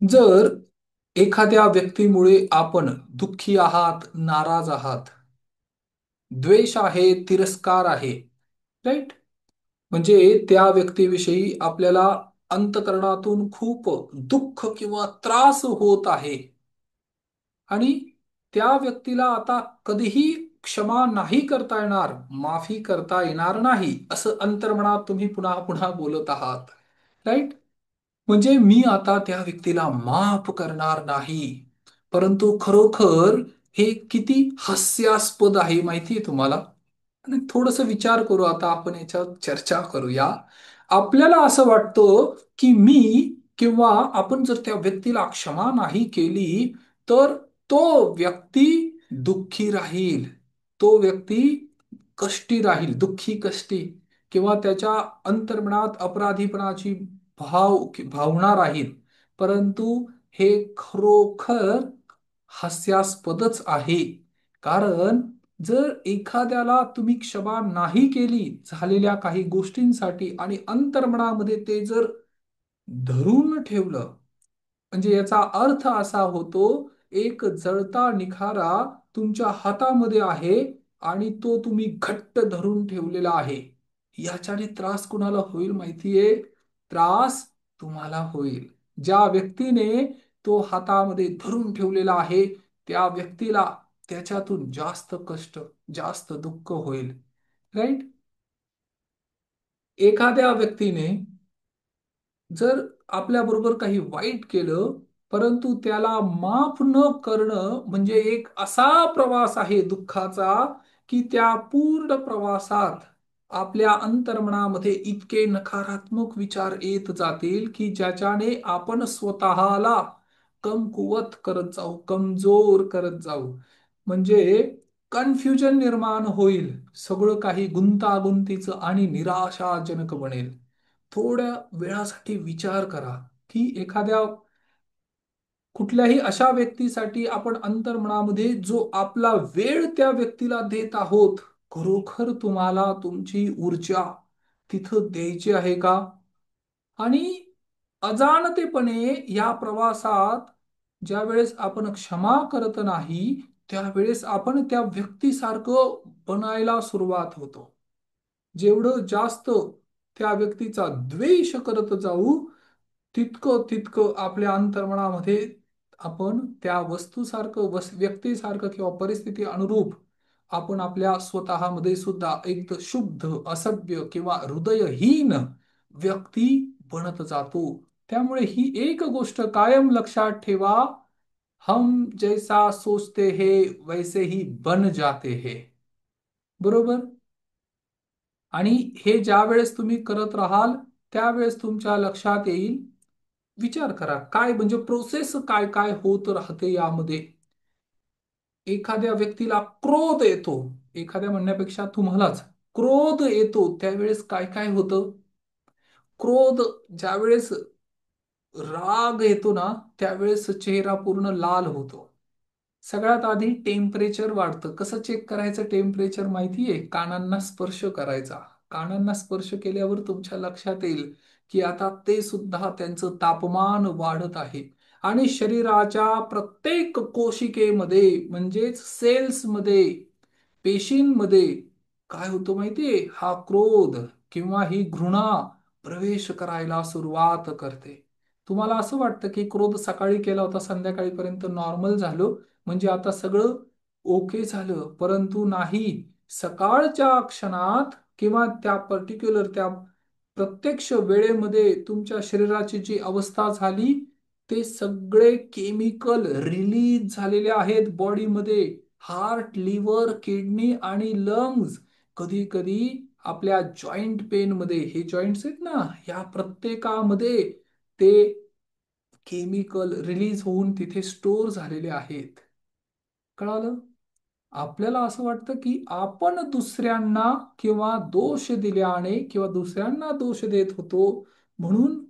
जर एखाद्या व्यक्तीमुळे आपण दुःखी आहात, नाराज आहात, द्वेष आहे, तिरस्कार आहे, राईट? म्हणजे त्या व्यक्तीविषयी आपल्याला अंतःकरणातून खूप दुःख किंवा त्रास होत आहे आणि त्या व्यक्तीला आता कधीही क्षमा नाही करता येणार, माफी करता येणार नाही, असं अंतर्मनात तुम्ही पुन्हा पुन्हा बोलत आहात, राईट? म्हणजे मी आता त्या व्यक्तीला माफ करणार नाही. परंतु खरोखर हे किती हास्यास्पद आहे माहितीये तुम्हाला? आणि थोडस विचार करू, आता आपण याच्यावर चर्चा करूया. आपल्याला असं वाटतं की मी किंवा आपण जर त्या व्यक्तीला क्षमा नाही केली तर तो व्यक्ती दुःखी राहील, तो व्यक्ती कष्टी राहील, दुःखी कष्टी, किंवा त्याच्या अंतर्मनात अपराधीपणाची भावना राहील. परंतु हे खरोखर हास्यास्पदच आहे. कारण जर एखाद्याला तुम्ही क्षमा नाही केली झालेल्या काही गोष्टींसाठी आणि अंतर्मनामध्ये ते जर धरून ठेवलं, म्हणजे याचा अर्थ असा होतो, एक जळता निखारा तुमच्या हातामध्ये आहे आणि तो तुम्ही घट्ट धरून ठेवलेला आहे. याच्याने त्रास कुणाला होईल माहितीये? त्रास तुम्हाला होईल. ज्या व्यक्तीने तो हातामध्ये धरून ठेवलेला आहे त्या व्यक्तीला त्याच्यातून जास्त कष्ट, जास्त दुःख होईल, राईट? एखाद्या व्यक्तीने जर आपल्याबरोबर काही वाईट केलं, परंतु त्याला माफ न करणं म्हणजे एक असा प्रवास आहे दुःखाचा, की त्या पूर्ण प्रवासात आपल्या अंतर्मनामध्ये इतके नकारात्मक विचार येत जातील की ज्याच्याने आपण स्वतःला कमकुवत करत जाऊ, कमजोर करत जाऊ. म्हणजे कन्फ्युजन निर्माण होईल, सगळं काही गुंतागुंतीचं आणि निराशाजनक बनेल. थोड्या वेळासाठी विचार करा की एखाद्या कुठल्याही अशा व्यक्तीसाठी आपण अंतर्मनामध्ये जो आपला वेळ त्या व्यक्तीला देत आहोत, खरोखर तुम्हाला तुमची ऊर्जा तिथं द्यायची आहे का? आणि अजाणतेपणे या प्रवासात ज्या वेळेस आपण क्षमा करत नाही त्यावेळेस आपण त्या व्यक्तीसारखं बनायला सुरुवात होतो. जेवढं जास्त त्या व्यक्तीचा द्वेष करत जाऊ तितकं तितकं आपल्या अंतर्मनामध्ये आपण त्या वस्तूसारखं, व्यक्तीसारखं किंवा परिस्थिती अनुरूप आपण आपल्या स्वतःमध्ये सुद्धा एक शुद्ध, असभ्य किंवा हृदयहीन व्यक्ती बनत जातो. त्यामुळे ही एक गोष्ट कायम लक्षात ठेवा, हम जैसा सोचते हैं वैसे ही बन जाते हैं. बरोबर? आणि हे ज्या वेळेस तुम्ही करत राहाल त्यावेळेस तुमच्या लक्षात येईल. विचार करा काय म्हणजे प्रोसेस काय काय होत राहते यामध्ये. एखाद्या व्यक्तीला क्रोध येतो, एखाद्या म्हणण्यापेक्षा तुम्हालाच क्रोध येतो, त्यावेळेस काय काय होतं? क्रोध ज्यावेळेस, राग येतो ना, त्यावेळेस चेहरा पूर्ण लाल होतो. सगळ्यात आधी टेम्परेचर वाढतं. कसं चेक करायचं टेम्परेचर माहितीये? कानांना स्पर्श करायचा. कानांना स्पर्श केल्यावर तुमच्या लक्षात येईल की आता ते सुद्धा त्यांचं तापमान वाढत आहे. आणि शरीराच्या प्रत्येक कोशिकेमध्ये म्हणजेच सेल्समध्ये, पेशींमध्ये काय होतं माहितीये? हा क्रोध किंवा ही घृणा प्रवेश करायला सुरुवात करते. तुम्हाला असं वाटतं की क्रोध सकाळी केला होता संध्याकाळीपर्यंत नॉर्मल झालो, म्हणजे आता सगळं ओके झालं, परंतु नाही. सकाळच्या क्षणात किंवा त्या पर्टिक्युलर त्या प्रत्यक्ष वेळेमध्ये तुमच्या शरीराची जी अवस्था झाली, ते सगळे केमिकल रिलीज झालेले आहेत बॉडीमध्ये. हार्ट, लिव्हर, किडनी आणि लंग्स, कधी कधी आपल्या जॉईंट पेन मध्ये, हे जॉईंट्स आहेत ना, या प्रत्येकामध्ये ते केमिकल रिलीज होऊन तिथे स्टोअर झालेले आहेत. कळालं? आपल्याला असं वाटतं की आपण दुसऱ्यांना किंवा दोष दिल्याने किंवा दुसऱ्यांना दोष देत होतो म्हणून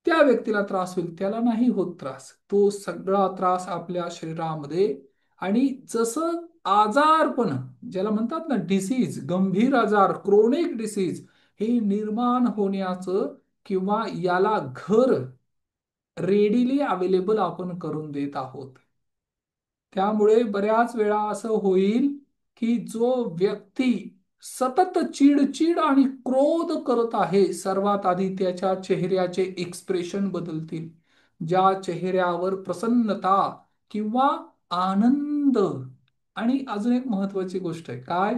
त्या व्यक्तीला त्रास होईल. त्याला नाही होत त्रास, तो सगळा त्रास आपल्या शरीरामध्ये. आणि जसं आजारपण, ज्याला म्हणतात ना डिसीज, गंभीर आजार, क्रोनिक डिसीज, हे निर्माण होण्याचं किंवा याला घर रेडिली अवेलेबल आपण करून देत आहोत. त्यामुळे बऱ्याच वेळा असं होईल की जो व्यक्ती सतत चिडचिड आणि क्रोध करत आहे, सर्वात आधी त्याच्या चेहऱ्याचे एक्सप्रेशन बदलतील. ज्या चेहऱ्यावर प्रसन्नता किंवा आनंद, आणि अजून एक महत्वाची गोष्ट आहे काय,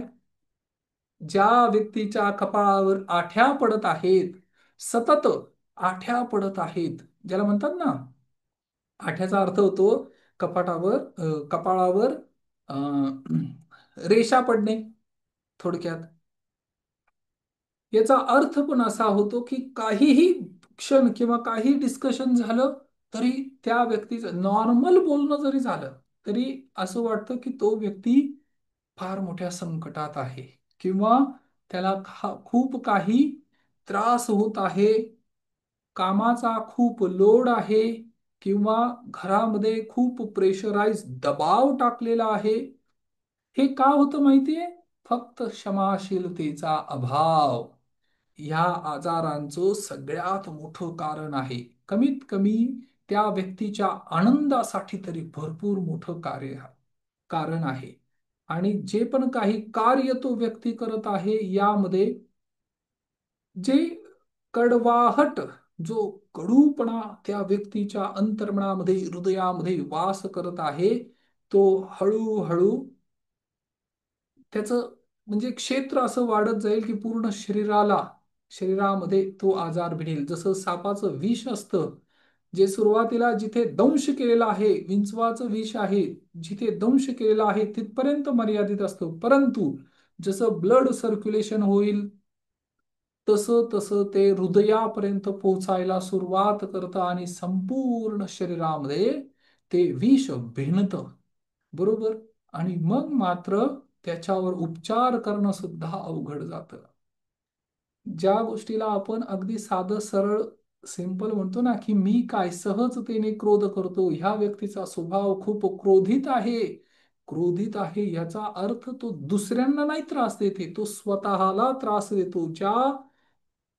ज्या व्यक्तीच्या कपाळावर आठ्या पडत आहेत, सतत आठ्या पडत आहेत, ज्याला म्हणतात ना, आठ्याचा अर्थ होतो कपाळावर अ, रेषा पडणे थोडक्यात. याचा अर्थ पण असा होतो की काहीही क्षण किंवा काही डिस्कशन झालं तरी, त्या व्यक्तीचं नॉर्मल बोलणं जरी झालं तरी असं वाटतं की तो व्यक्ती फार मोठ्या संकटात आहे, किंवा त्याला खूप काही त्रास होत आहे, कामाचा खूप लोड आहे, किंवा घरामध्ये खूप प्रेशराईज दबाव टाकलेला आहे. हे का होतं माहितीये? फक्त क्षमाशीलतेचा अभाव ह्या आजारांचं सगळ्यात मोठं कारण आहे. कमीत कमी त्या व्यक्तीच्या आनंदासाठी तरी भरपूर मोठं कारण आहे. आणि जे पण काही कार्य तो व्यक्ती करत आहे यामध्ये जे कडवाहट, जो कडूपणा त्या व्यक्तीच्या अंतर्मनामध्ये, हृदयामध्ये वास करत आहे, तो हळूहळू त्याचं म्हणजे क्षेत्र असं वाढत जाईल की पूर्ण शरीरामध्ये तो आजार भिडेल. जसं सापाचं विष असतं, जे सुरुवातीला जिथे दंश केलेला आहे, विंचवाचं विष आहे, जिथे दंश केलेला आहे तिथपर्यंत मर्यादित असतं, परंतु जसं ब्लड सर्क्युलेशन होईल तसं तसं ते हृदयापर्यंत पोहोचायला सुरुवात करतं आणि संपूर्ण शरीरामध्ये ते विष भिनतं. बरोबर. आणि मग मात्र त्याच्यावर उपचार करणं सुद्धा अवघड जातं. ज्या गोष्टीला आपण अगदी साधं सरळ सिंपल म्हणतो ना, की मी काय सहजतेने क्रोध करतो, ह्या व्यक्तीचा स्वभाव खूप क्रोधित आहे याचा अर्थ तो दुसऱ्यांना नाही त्रास देते, तो स्वतःला त्रास देतो. ज्या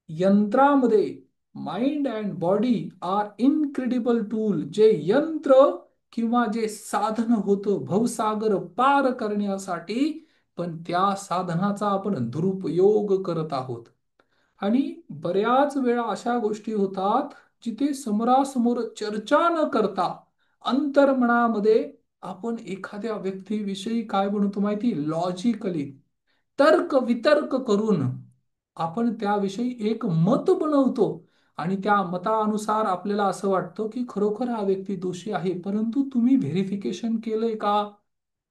यंत्रामध्ये mind and body are incredible tool, जे यंत्र किंवा जे साधन होतं भवसागर पार करण्यासाठी, पण त्या साधनाचा आपण दुरुपयोग करत आहोत. आणि बऱ्याच वेळा अशा गोष्टी होतात जिथे समोरासमोर चर्चा न करता अंतर्मनामध्ये आपण एखाद्या व्यक्तीविषयी काय म्हणतो माहिती, लॉजिकली तर्क वितर्क करून आपण त्याविषयी एक मत बनवतो. आणि त्या मतानुसार आपल्याला असं वाटतं की खरोखर हा व्यक्ती दोषी आहे, परंतु तुम्ही व्हेरिफिकेशन केलंय का?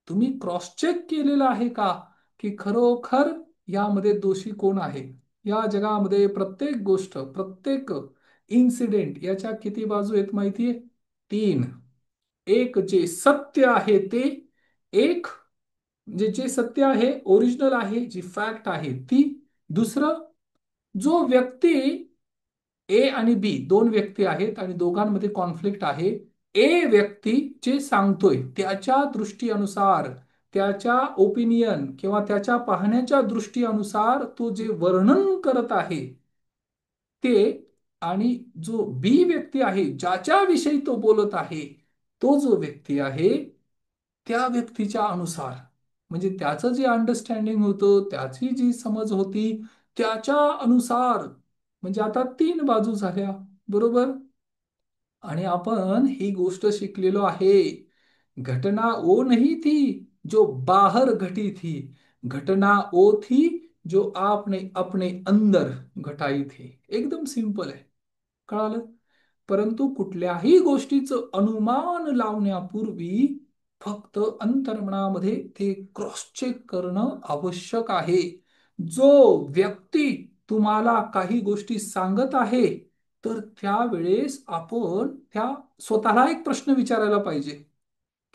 तुम्ही क्रॉस चेक केलेलं आहे का की खरोखर यामध्ये दोषी कोण आहे? या जगामध्ये प्रत्येक गोष्ट, प्रत्येक इन्सिडेंट याच्या किती बाजू आहेत माहितीये? तीन. एक जे सत्य आहे ते, एक म्हणजे जे सत्य आहे, ओरिजिनल आहे, जी फॅक्ट आहे ती, दुसरं जो व्यक्ती, ए आणि बी दोन व्यक्ती आहेत आणि दोघांमध्ये कॉन्फ्लिक्ट आहे. ए व्यक्ती जे सांगतोय त्याच्या दृष्टीनुसार, त्याच्या ओपिनियन किंवा त्याच्या पाहण्याच्या दृष्टीनुसार तो जे वर्णन करत आहे ते, आणि जो बी व्यक्ती आहे ज्याच्याविषयी तो बोलत आहे, तो जो व्यक्ती आहे त्या व्यक्तीच्या अनुसार, म्हणजे त्याचं जे अंडरस्टँडिंग होतं, त्याची जी समज होती त्याच्या अनुसार, म्हणजे आता तीन बाजू झाल्या. बरोबर. आणि आपण ही गोष्ट शिकलेलो आहे, घटना वो नहीं थी जो बाहर घटी थी, घटना वो थी जो आपने अपने अंदर घटाई थी. एकदम सिंपल आहे. कळालं? परंतु कुठल्याही गोष्टीचं अनुमान लावण्यापूर्वी फक्त अंतर्मनामध्ये ते क्रॉस चेक करणं आवश्यक आहे. जो व्यक्ती तुम्हाला काही गोष्टी सांगत आहे, तर त्यावेळेस आपण त्या स्वतःला एक प्रश्न विचारायला पाहिजे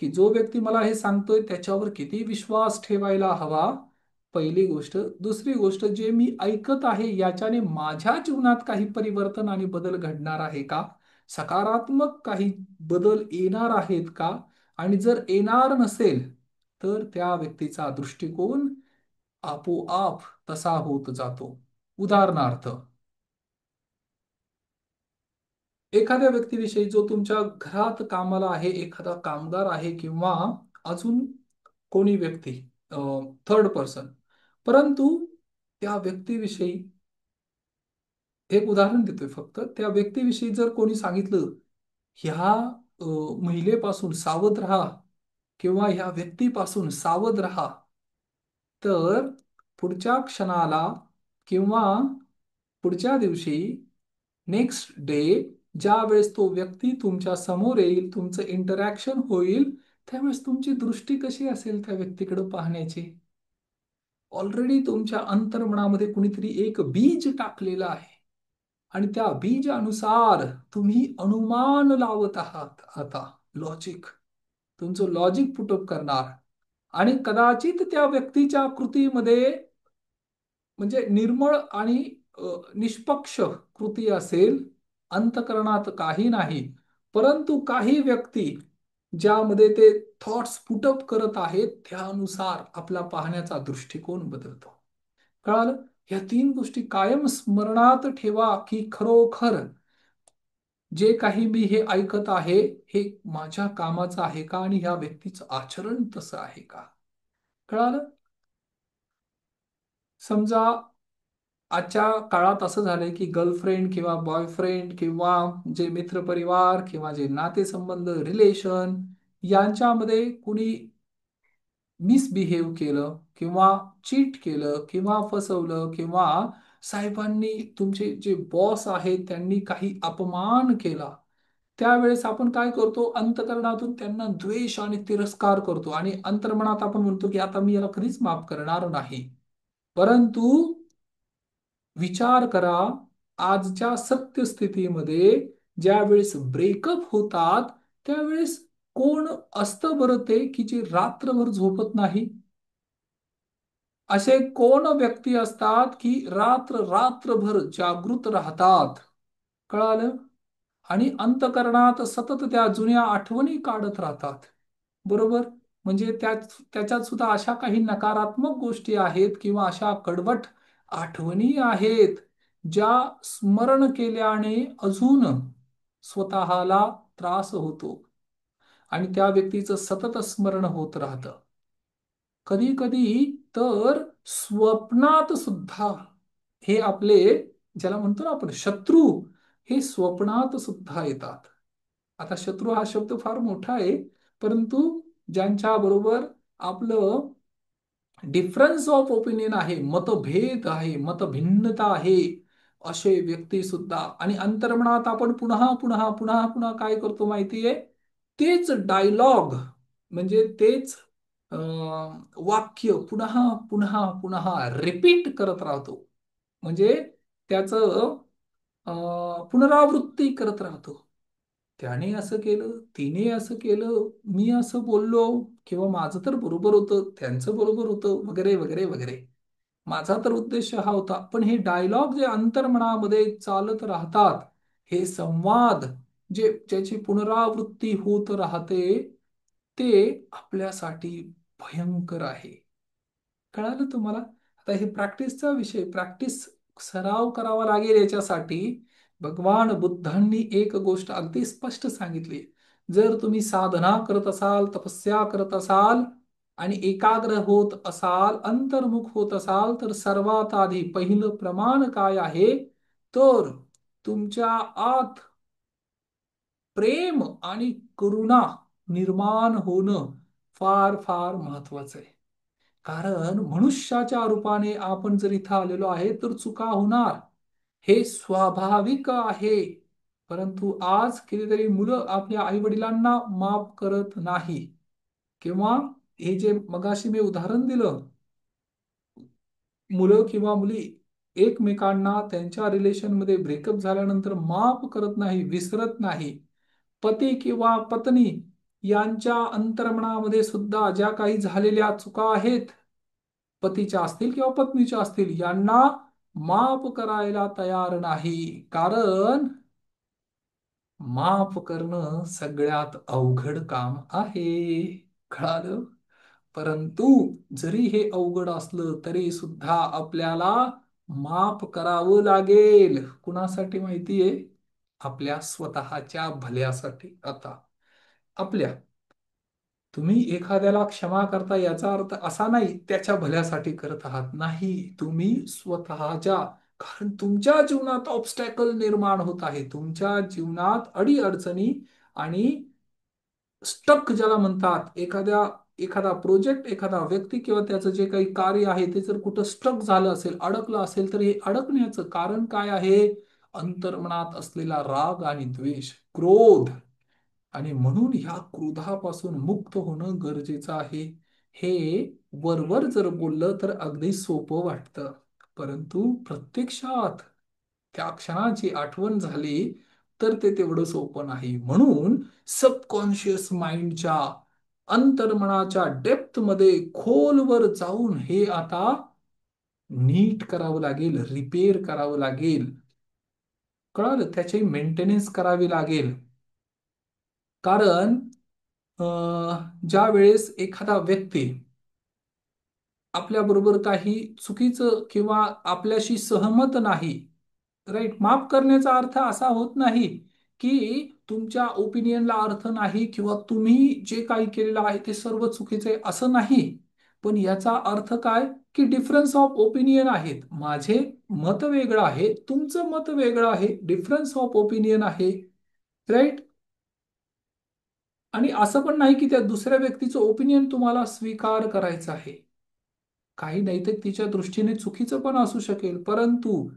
की जो व्यक्ती मला हे सांगतोय त्याच्यावर किती विश्वास ठेवायला हवा, पहिली गोष्ट. दुसरी गोष्ट, जे मी ऐकत आहे याच्याने माझ्या जीवनात काही परिवर्तन आणि बदल घडणार आहे का, सकारात्मक काही बदल येणार आहेत का? आणि जर येणार नसेल तर त्या व्यक्तीचा दृष्टिकोन आपोआप तसा होत जातो. उदाहरणार्थ, एखाद्या व्यक्तीविषयी जो तुमच्या घरात कामाला आहे, एखादा कामगार आहे किंवा अजून कोणी व्यक्ती, थर्ड पर्सन, परंतु त्या व्यक्तीविषयी एक उदाहरण देतोय फक्त, त्या व्यक्तीविषयी जर कोणी सांगितलं, ह्या अ, महिलेपासून सावध राहा किंवा ह्या व्यक्तीपासून सावध राहा, तर पुढच्या क्षणाला किंवा पुढच्या दिवशी, नेक्स्ट डे, ज्या वेळेस तो व्यक्ती तुमच्या समोर येईल, तुमचं इंटरॅक्शन होईल, त्यावेळेस तुमची दृष्टी कशी असेल त्या व्यक्तीकडे पाहण्याची? ऑलरेडी तुमच्या अंतर्मनामध्ये कुणीतरी एक बीज टाकलेलं आहे आणि त्या बीजानुसार तुम्ही अनुमान लावत आहात. आता लॉजिक, तुमचं लॉजिक पुटअप करणार आणि कदाचित त्या व्यक्तीच्या कृतीमध्ये म्हणजे निर्मळ आणि निष्पक्ष कृती असेल, अंतकरणात काही नाही, परंतु काही व्यक्ती ज्यामध्ये ते थॉट्स पुटअप करत आहेत, त्यानुसार आपला पाहण्याचा दृष्टिकोन बदलतो. कळालं? ह्या तीन गोष्टी कायम स्मरणात ठेवा, की खरोखर जे काही मी हे ऐकत आहे, हे माझ्या कामाचं आहे का आणि ह्या व्यक्तीचं आचरण तसं आहे का? कळालं? समजा आजच्या काळात असं झालंय की गर्लफ्रेंड किंवा बॉयफ्रेंड किंवा जे मित्रपरिवार किंवा जे नातेसंबंध, रिलेशन, यांच्यामध्ये कुणी मिसबिहेव केलं किंवा चीट केलं किंवा फसवलं किंवा साहेबांनी, तुमचे जे बॉस आहेत त्यांनी काही अपमान केला, त्यावेळेस आपण काय करतो? अंतकरणातून त्यांना द्वेष आणि तिरस्कार करतो आणि अंतर्मनात आपण म्हणतो की आता मी याला कधीच माफ करणार नाही. परंतु विचार करा, आजच्या सत्यस्थितीमध्ये ज्यावेळेस ब्रेकअप होतात, त्यावेळेस कोण असतं बरं ते की जे रात्रभर झोपत नाही? असे कोण व्यक्ती असतात की रात्रभर जागृत राहतात? कळालं? आणि अंतकरणात सतत त्या जुन्या आठवणी काढत राहतात. बरोबर? म्हणजे त्याच्यात सुद्धा अशा काही नकारात्मक गोष्टी आहेत किंवा अशा कडवट आठवणी आहेत, ज्या स्मरण केल्याने अजून स्वतःला त्रास होतो आणि त्या व्यक्तीचं सतत स्मरण होत राहतं. कधी कधी तर स्वप्नात सुद्धा हे आपले, ज्याला म्हणतो ना आपण शत्रू, हे स्वप्नात सुद्धा येतात. आता शत्रू हा शब्द फार मोठा आहे, परंतु ज्यांच्या बरोबर आपलं डिफरन्स ऑफ ओपिनियन आहे, मतभेद आहे, मतभिन्नता आहे, असे व्यक्ती सुद्धा, आणि अंतर्मनात आपण पुन्हा पुन्हा पुन्हा पुन्हा काय करतो माहितीये? तेच डायलॉग, म्हणजे तेच वाक्य पुन्हा पुन्हा पुन्हा रिपीट करत राहतो. म्हणजे त्याचं पुनरावृत्ती करत राहतो. त्याने असं केलं, तिने असं केलं, मी असं बोललो, किंवा माझं तर बरोबर होतं, त्यांचं बरोबर होतं, वगैरे वगैरे वगैरे. माझा तर उद्देश हा होता. पण हे डायलॉग जे अंतर्मनामध्ये चालत राहतात, हे संवाद ज्याची पुनरावृत्ती होत राहते, ते आपल्यासाठी भयंकर आहे. कळालं तुम्हाला? आता हे प्रॅक्टिसचा विषय, प्रॅक्टिस, सराव करावा लागेल याच्यासाठी. भगवान बुद्धांनी एक गोष्ट अगदी स्पष्ट सांगितली: जर तुम्ही साधना करत असाल, तपस्या करत असाल आणि एकाग्र होत असाल, अंतर्मुख होत असाल, तर सर्वात आधी पहिलं प्रमाण काय आहे? तर तुमच्या आत प्रेम आणि करुणा निर्माण होणं फार फार महत्वाचं आहे. कारण मनुष्याच्या रूपाने आपण जर इथं आलेलो आहे, तर चुका होणार, हे स्वाभाविक आहे. परंतु आज कितीतरी मुलं आपल्या आई वडिलांना माफ करत नाही, किंवा हे जे मगाशी मी उदाहरण दिलं, मुलं किंवा मुली एकमेकांना त्यांच्या रिलेशनमध्ये ब्रेकअप झाल्यानंतर माफ करत नाही, विसरत नाही. पती किंवा पत्नी यांच्या अंतर्मनामध्ये सुद्धा ज्या काही झालेल्या चुका आहेत, पतीच्या असतील किंवा पत्नीच्या असतील, यांना माफ करायला तयार नाही. कारण माफ करणं सगळ्यात अवघड काम आहे. कळालं? परंतु जरी हे अवघड असलं तरी सुद्धा आपल्याला माफ करावं लागेल. कुणासाठी माहितीये? आपल्या स्वतःच्या भल्यासाठी. आता आपल्या तुम्ही एखाद्याला क्षमा करता याचा अर्थ असा नाही त्याच्या भल्यासाठी करत आहात. नाही, तुम्ही स्वतःच्या, कारण तुमच्या जीवनात ऑब्स्टॅकल निर्माण होत आहे, तुमच्या जीवनात अडीअडचणी आणि स्टक ज्याला म्हणतात, एखादा प्रोजेक्ट, एखादा व्यक्ती किंवा त्याचं जे काही कार्य आहे ते जर कुठं स्टक झालं असेल, अडकलं असेल, तर हे अडकण्याचं कारण काय आहे? अंतर्मनात असलेला राग आणि द्वेष, क्रोध. आणि म्हणून ह्या क्रोधापासून मुक्त होणं गरजेचं आहे. हे वरवर जर बोललं तर अगदी सोपं वाटतं, परंतु प्रत्यक्षात त्या क्षणाची आठवण झाली तर ते तेवढं सोपं नाही. म्हणून सबकॉन्शियस माइंडच्या, अंतर्मनाच्या डेप्थ मध्ये खोलवर जाऊन हे आता नीट करावं लागेल, रिपेअर करावं लागेल. कळालं? त्याची मेंटेनन्स करावी लागेल. कारण ज्या वेळेस एखादा व्यक्ती आपल्याबरोबर काही चुकीचं किंवा आपल्याशी सहमत नाही, राईट, माफ करण्याचा अर्थ असा होत नाही की तुमच्या ओपिनियनला अर्थ नाही किंवा तुम्ही जे काही केलेलं आहे ते सर्व चुकीचं आहे असं नाही. पण याचा अर्थ काय? की डिफरन्स ऑफ ओपिनियन आहेत. माझे मत वेगळं आहे, तुमचं मत वेगळं आहे, डिफरन्स ऑफ ओपिनियन आहे, राईट. आणि असं पण नाही की त्या दुसऱ्या व्यक्तीचं ओपिनियन तुम्हाला स्वीकार करायचं आहे. काही नैतिकतेच्या दृष्टीने चुकीचं पण असू शकेल, परंतु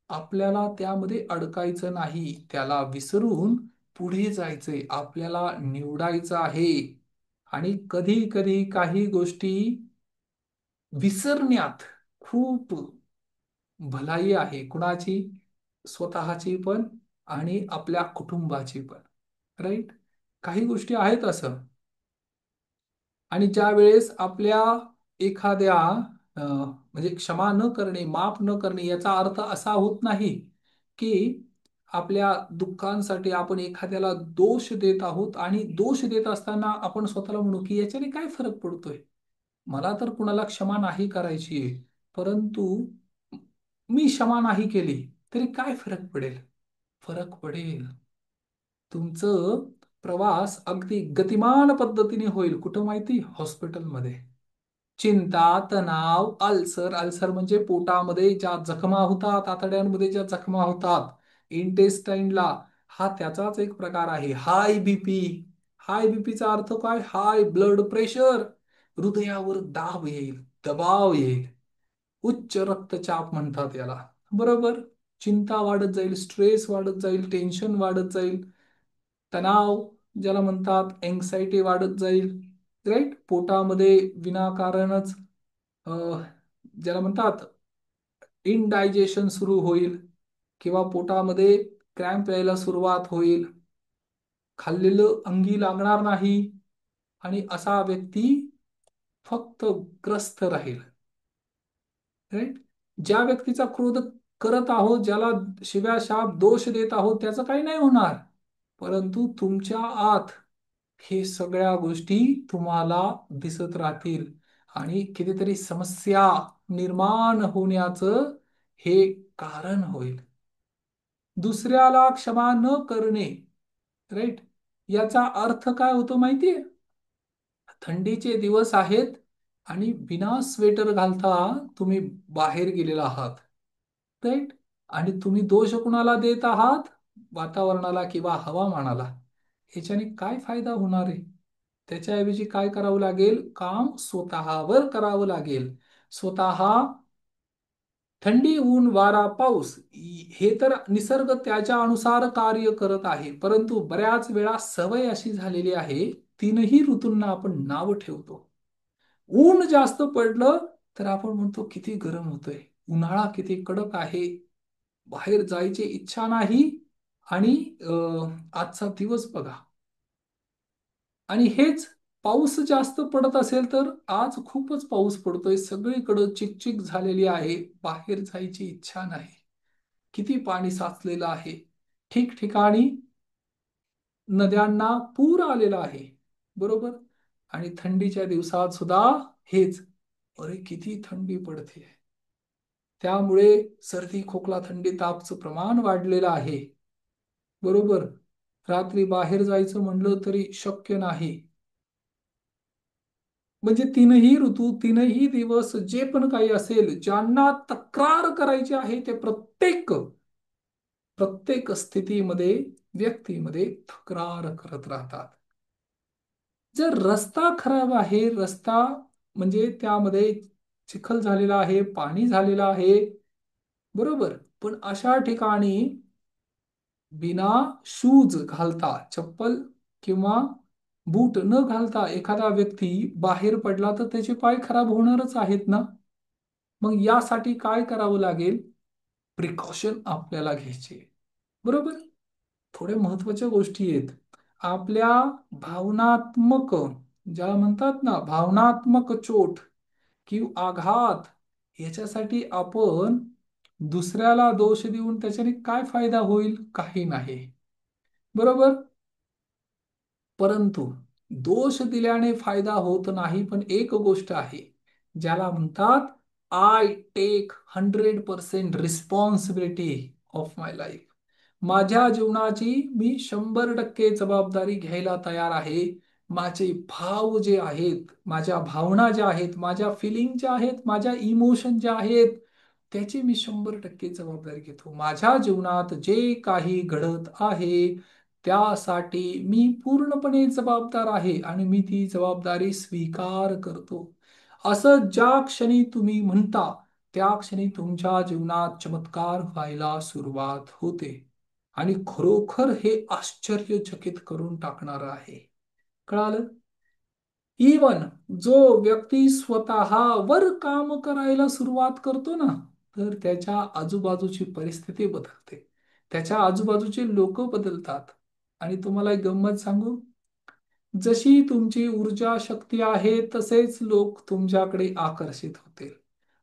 आपल्याला त्यामध्ये अडकायचं नाही, त्याला विसरून पुढे जायचंय, आपल्याला निवडायचं आहे. आणि कधी कधी काही गोष्टी विसरण्यात खूप भलाई आहे. कुणाची? स्वतःची पण आणि आपल्या कुटुंबाची पण, राईट. काही गोष्टी आहेत असं. आणि ज्या वेळेस आपल्या एखाद्या म्हणजे क्षमा न करणे, माफ न करणे याचा अर्थ असा होत नाही की आपल्या दुःखांसाठी आपण एखाद्याला दोष देत आहोत आणि दोष देत असताना आपण स्वतःला म्हणू की याच्याने काय फरक पडतोय, मला तर कुणाला क्षमा नाही करायची आहे, परंतु मी क्षमा नाही केली तरी काय फरक पडेल? फरक पडेल. तुमचं प्रवास अगदी गतिमान पद्धतीने होईल. कुठं माहिती? हॉस्पिटलमध्ये. चिंता, तणाव, अल्सर, अल्सर म्हणजे पोटामध्ये ज्या जखमा होतात, आतड्यांमध्ये ज्या जखमा होतात, इंटेस्टाईनला, हा त्याचाच एक प्रकार आहे. High BP. हाय बीपीचा अर्थ काय? High blood pressure. हृदयावर दाब येईल, दबाव येईल, उच्च रक्तचाप म्हणतात याला. बरोबर. चिंता वाढत जाईल, स्ट्रेस वाढत जाईल, टेन्शन वाढत जाईल, तणाव ज्याला म्हणतात एन्झायटी वाढत जाईल, राईट. पोटामध्ये विनाकारणच ज्याला म्हणतात इनडायजेशन सुरू होईल किंवा पोटामध्ये क्रॅम्प यायला सुरुवात होईल, खाल्लेलं अंगी लागणार नाही आणि असा व्यक्ती फक्त ग्रस्त राहील, राईट. ज्या व्यक्तीचा क्रोध करत आहोत, ज्याला शिव्या शाप दोष देत आहोत, त्याचं काही नाही होणार, परंतु तुमच्या आत हे सगळ्या गोष्टी तुम्हाला दिसत राहतील आणि कितीतरी समस्या निर्माण होण्याचं हे कारण होईल. दुसऱ्याला क्षमा न करणे, राईट, याचा अर्थ काय होतो माहितीये? थंडीचे दिवस आहेत आणि बिना स्वेटर घालता तुम्ही बाहेर गेलेला आहात, राईट. आणि तुम्ही दोष कुणाला देत आहात? वातावरणाला किंवा हवामानाला. ह्याच्याने काय फायदा होणार आहे? त्याच्याऐवजी काय करावं लागेल? काम स्वतःवर करावं लागेल. स्वतः थंडी, ऊन, वारा, पाऊस हे तर निसर्ग त्याच्या अनुसार कार्य करत आहे, परंतु बऱ्याच वेळा सवय अशी झालेली आहे, तीनही ऋतूंना आपण नाव ठेवतो. ऊन जास्त पडलं तर आपण म्हणतो किती गरम होतोय, उन्हाळा किती कडक आहे, बाहेर जायची इच्छा नाही. आणि आजचा दिवस बघा. आणि हेच पाऊस जास्त पडत असेल तर आज खूपच पाऊस पडतोय, सगळीकडं चिकचिक झालेली आहे, बाहेर जायची इच्छा नाही, किती पाणी साचलेलं आहे, ठिकठिकाणी नद्यांना पूर आलेला आहे, बरोबर. आणि थंडीच्या दिवसात सुद्धा हेच, अरे किती थंडी पडते, त्यामुळे सर्दी, खोकला, थंडी, तापचं प्रमाण वाढलेलं आहे. बरोबर. रात्री बाहेर जायचं म्हणलं तरी शक्य नाही. म्हणजे तीनही ऋतू, तीनही दिवस, जे पण काही असेल, ज्यांना तक्रार करायची आहे ते प्रत्येक प्रत्येक स्थितीमध्ये, व्यक्तीमध्ये तक्रार करत राहतात. जर रस्ता खराब आहे, रस्ता म्हणजे त्यामध्ये चिखल झालेला आहे, पाणी झालेलं आहे, बरोबर, पण अशा ठिकाणी बिना शूज घालता, चप्पल किंवा बूट न घालता एखादा व्यक्ती बाहेर पडला तर त्याचे पाय खराब होणारच आहेत ना. मग यासाठी काय करावं लागेल? प्रिकॉशन आपल्याला घ्यायचे, बरोबर. थोड्या महत्वाच्या गोष्टी आहेत. आपल्या भावनात्मक, ज्याला म्हणतात ना भावनात्मक चोट किंवा आघात, याच्यासाठी आपण दुसऱ्याला दोष देऊन त्याच्याने काय फायदा होईल? काही नाही, बरोबर. परंतु दोष दिल्याने फायदा होत नाही. पण एक गोष्ट आहे, ज्याला म्हणतात I take 100% responsibility of my life. माझ्या जीवनाची मी 100% जबाबदारी घ्यायला तयार आहे. माझे भाव जे आहेत, माझ्या भावना ज्या आहेत, माझ्या फिलिंग ज्या आहेत, माझ्या इमोशन ज्या आहेत, त्याची मी 100% जबाबदारी घेतो. माझ्या जीवनात जे काही घडत आहे त्यासाठी मी पूर्णपणे जबाबदार आहे आणि मी ती जबाबदारी स्वीकार करतो. असं ज्या क्षणी तुम्ही म्हणता, त्या क्षणी तुमच्या जीवनात चमत्कार व्हायला सुरुवात होते. आणि खरोखर हे आश्चर्यचकित करून टाकणार आहे. कळालं? इवन जो व्यक्ती स्वतःवर काम करायला सुरुवात करतो ना, तर त्याच्या आजूबाजूची परिस्थिती बदलते, त्याच्या आजूबाजूचे लोक बदलतात. आणि तुम्हाला एक गंमत सांगू, जशी तुमची ऊर्जा शक्ती आहे तसेच लोक तुमच्याकडे आकर्षित होतील.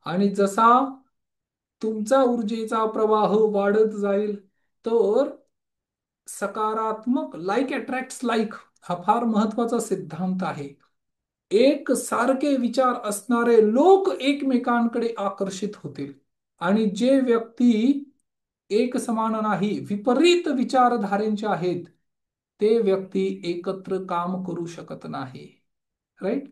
आणि जसा तुमचा ऊर्जेचा प्रवाह वाढत जाईल, तर सकारात्मक, लाईक अट्रॅक्ट्स लाईक, हा फार महत्वाचा सिद्धांत आहे. एक सारखे विचार असणारे लोक एकमेकांकडे आकर्षित होतील. आणि जे व्यक्ती एक समान नाही, विपरीत विचारधारेंचे आहेत, ते व्यक्ती एकत्र काम करू शकत नाही. राईट?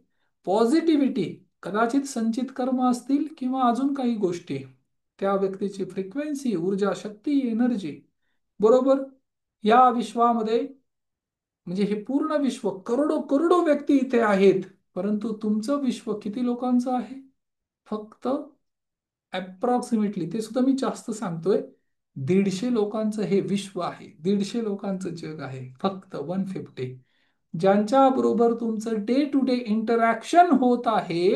पॉझिटिव्हिटी, कदाचित संचित कर्म असतील किंवा अजून काही गोष्टी, त्या व्यक्तीची फ्रिक्वेन्सी, ऊर्जा, शक्ती, एनर्जी, बरोबर. या विश्वामध्ये, म्हणजे हे पूर्ण विश्व, करोडो करोडो व्यक्ती इथे आहेत, परंतु तुमचं विश्व किती लोकांचं आहे? फक्त अप्रॉक्सिमेटली, ते सुद्धा मी जास्त सांगतोय, 150 लोकांचं हे विश्व आहे, 150 लोकांचं जग आहे, फक्त 150. ज्यांच्या बरोबर तुमचं डे टू डे इंटरॅक्शन होत आहे.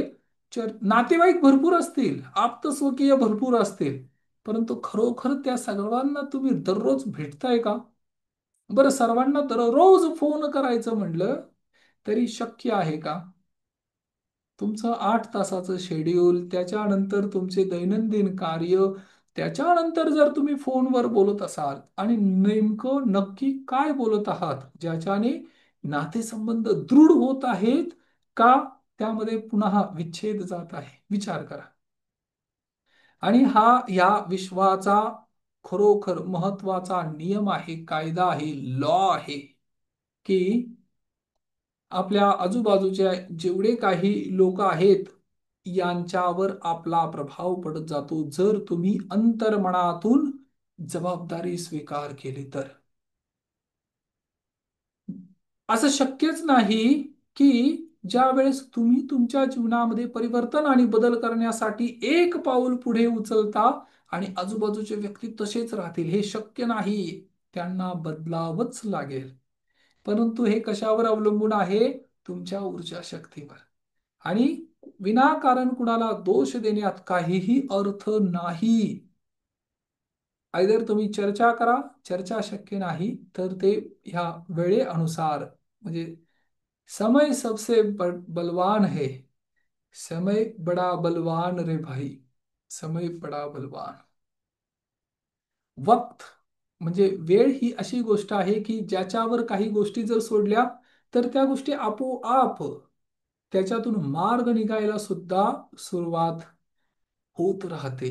नातेवाईक भरपूर असतील, आप्तस्वकीय भरपूर असतील, परंतु खरोखर त्या सर्वांना तुम्ही दररोज भेटताय का? बरं, सर्वांना दररोज फोन करायचं म्हणलं तरी शक्य आहे का? तुमचं 8 तासाचं शेड्यूल, त्याच्यानंतर तुमचे दैनंदिन कार्य, त्याच्यानंतर जर तुम्ही फोनवर बोलत असाल आणि नेमकं नक्की काय बोलत आहात ज्याच्याने नातेसंबंध दृढ होत आहेत, का त्यामध्ये पुन्हा विच्छेद जात आहे? विचार करा. आणि हा या विश्वाचा खरोखर महत्वाचा नियम आहे, कायदा आहे, लॉ आहे, की आपल्या आजूबाजूच्या जेवढे काही लोक आहेत, यांच्यावर आपला प्रभाव पडत जातो, जर तुम्ही अंतर्मनातून जबाबदारी स्वीकार केली तर. असं शक्यच नाही की ज्या वेळेस तुम्ही तुमच्या जीवनामध्ये परिवर्तन आणि बदल करण्यासाठी एक पाऊल पुढे उचलता आणि आजूबाजूचे व्यक्ती तसेच राहतील, हे शक्य नाही. त्यांना बदलावंच लागेल. परंतु हे कशावर अवलंबून आहे? तुमच्या ऊर्जा शक्तीवर. आणि विनाकारण कुणाला दोष देण्यात काहीही अर्थ नाही. आयदर तुम्ही चर्चा करा, चर्चा शक्य नाही तर ते ह्या वेळेनुसार, म्हणजे समय सबसे बलवान है, समय बडा बलवान रे भाई, समय बडा बलवान. वक्त म्हणजे वेळ ही अशी गोष्ट आहे की ज्याच्यावर काही गोष्टी जर सोडल्या तर त्या गोष्टी आपोआप त्याच्यातून मार्ग निघायला सुद्धा सुरुवात होत राहते.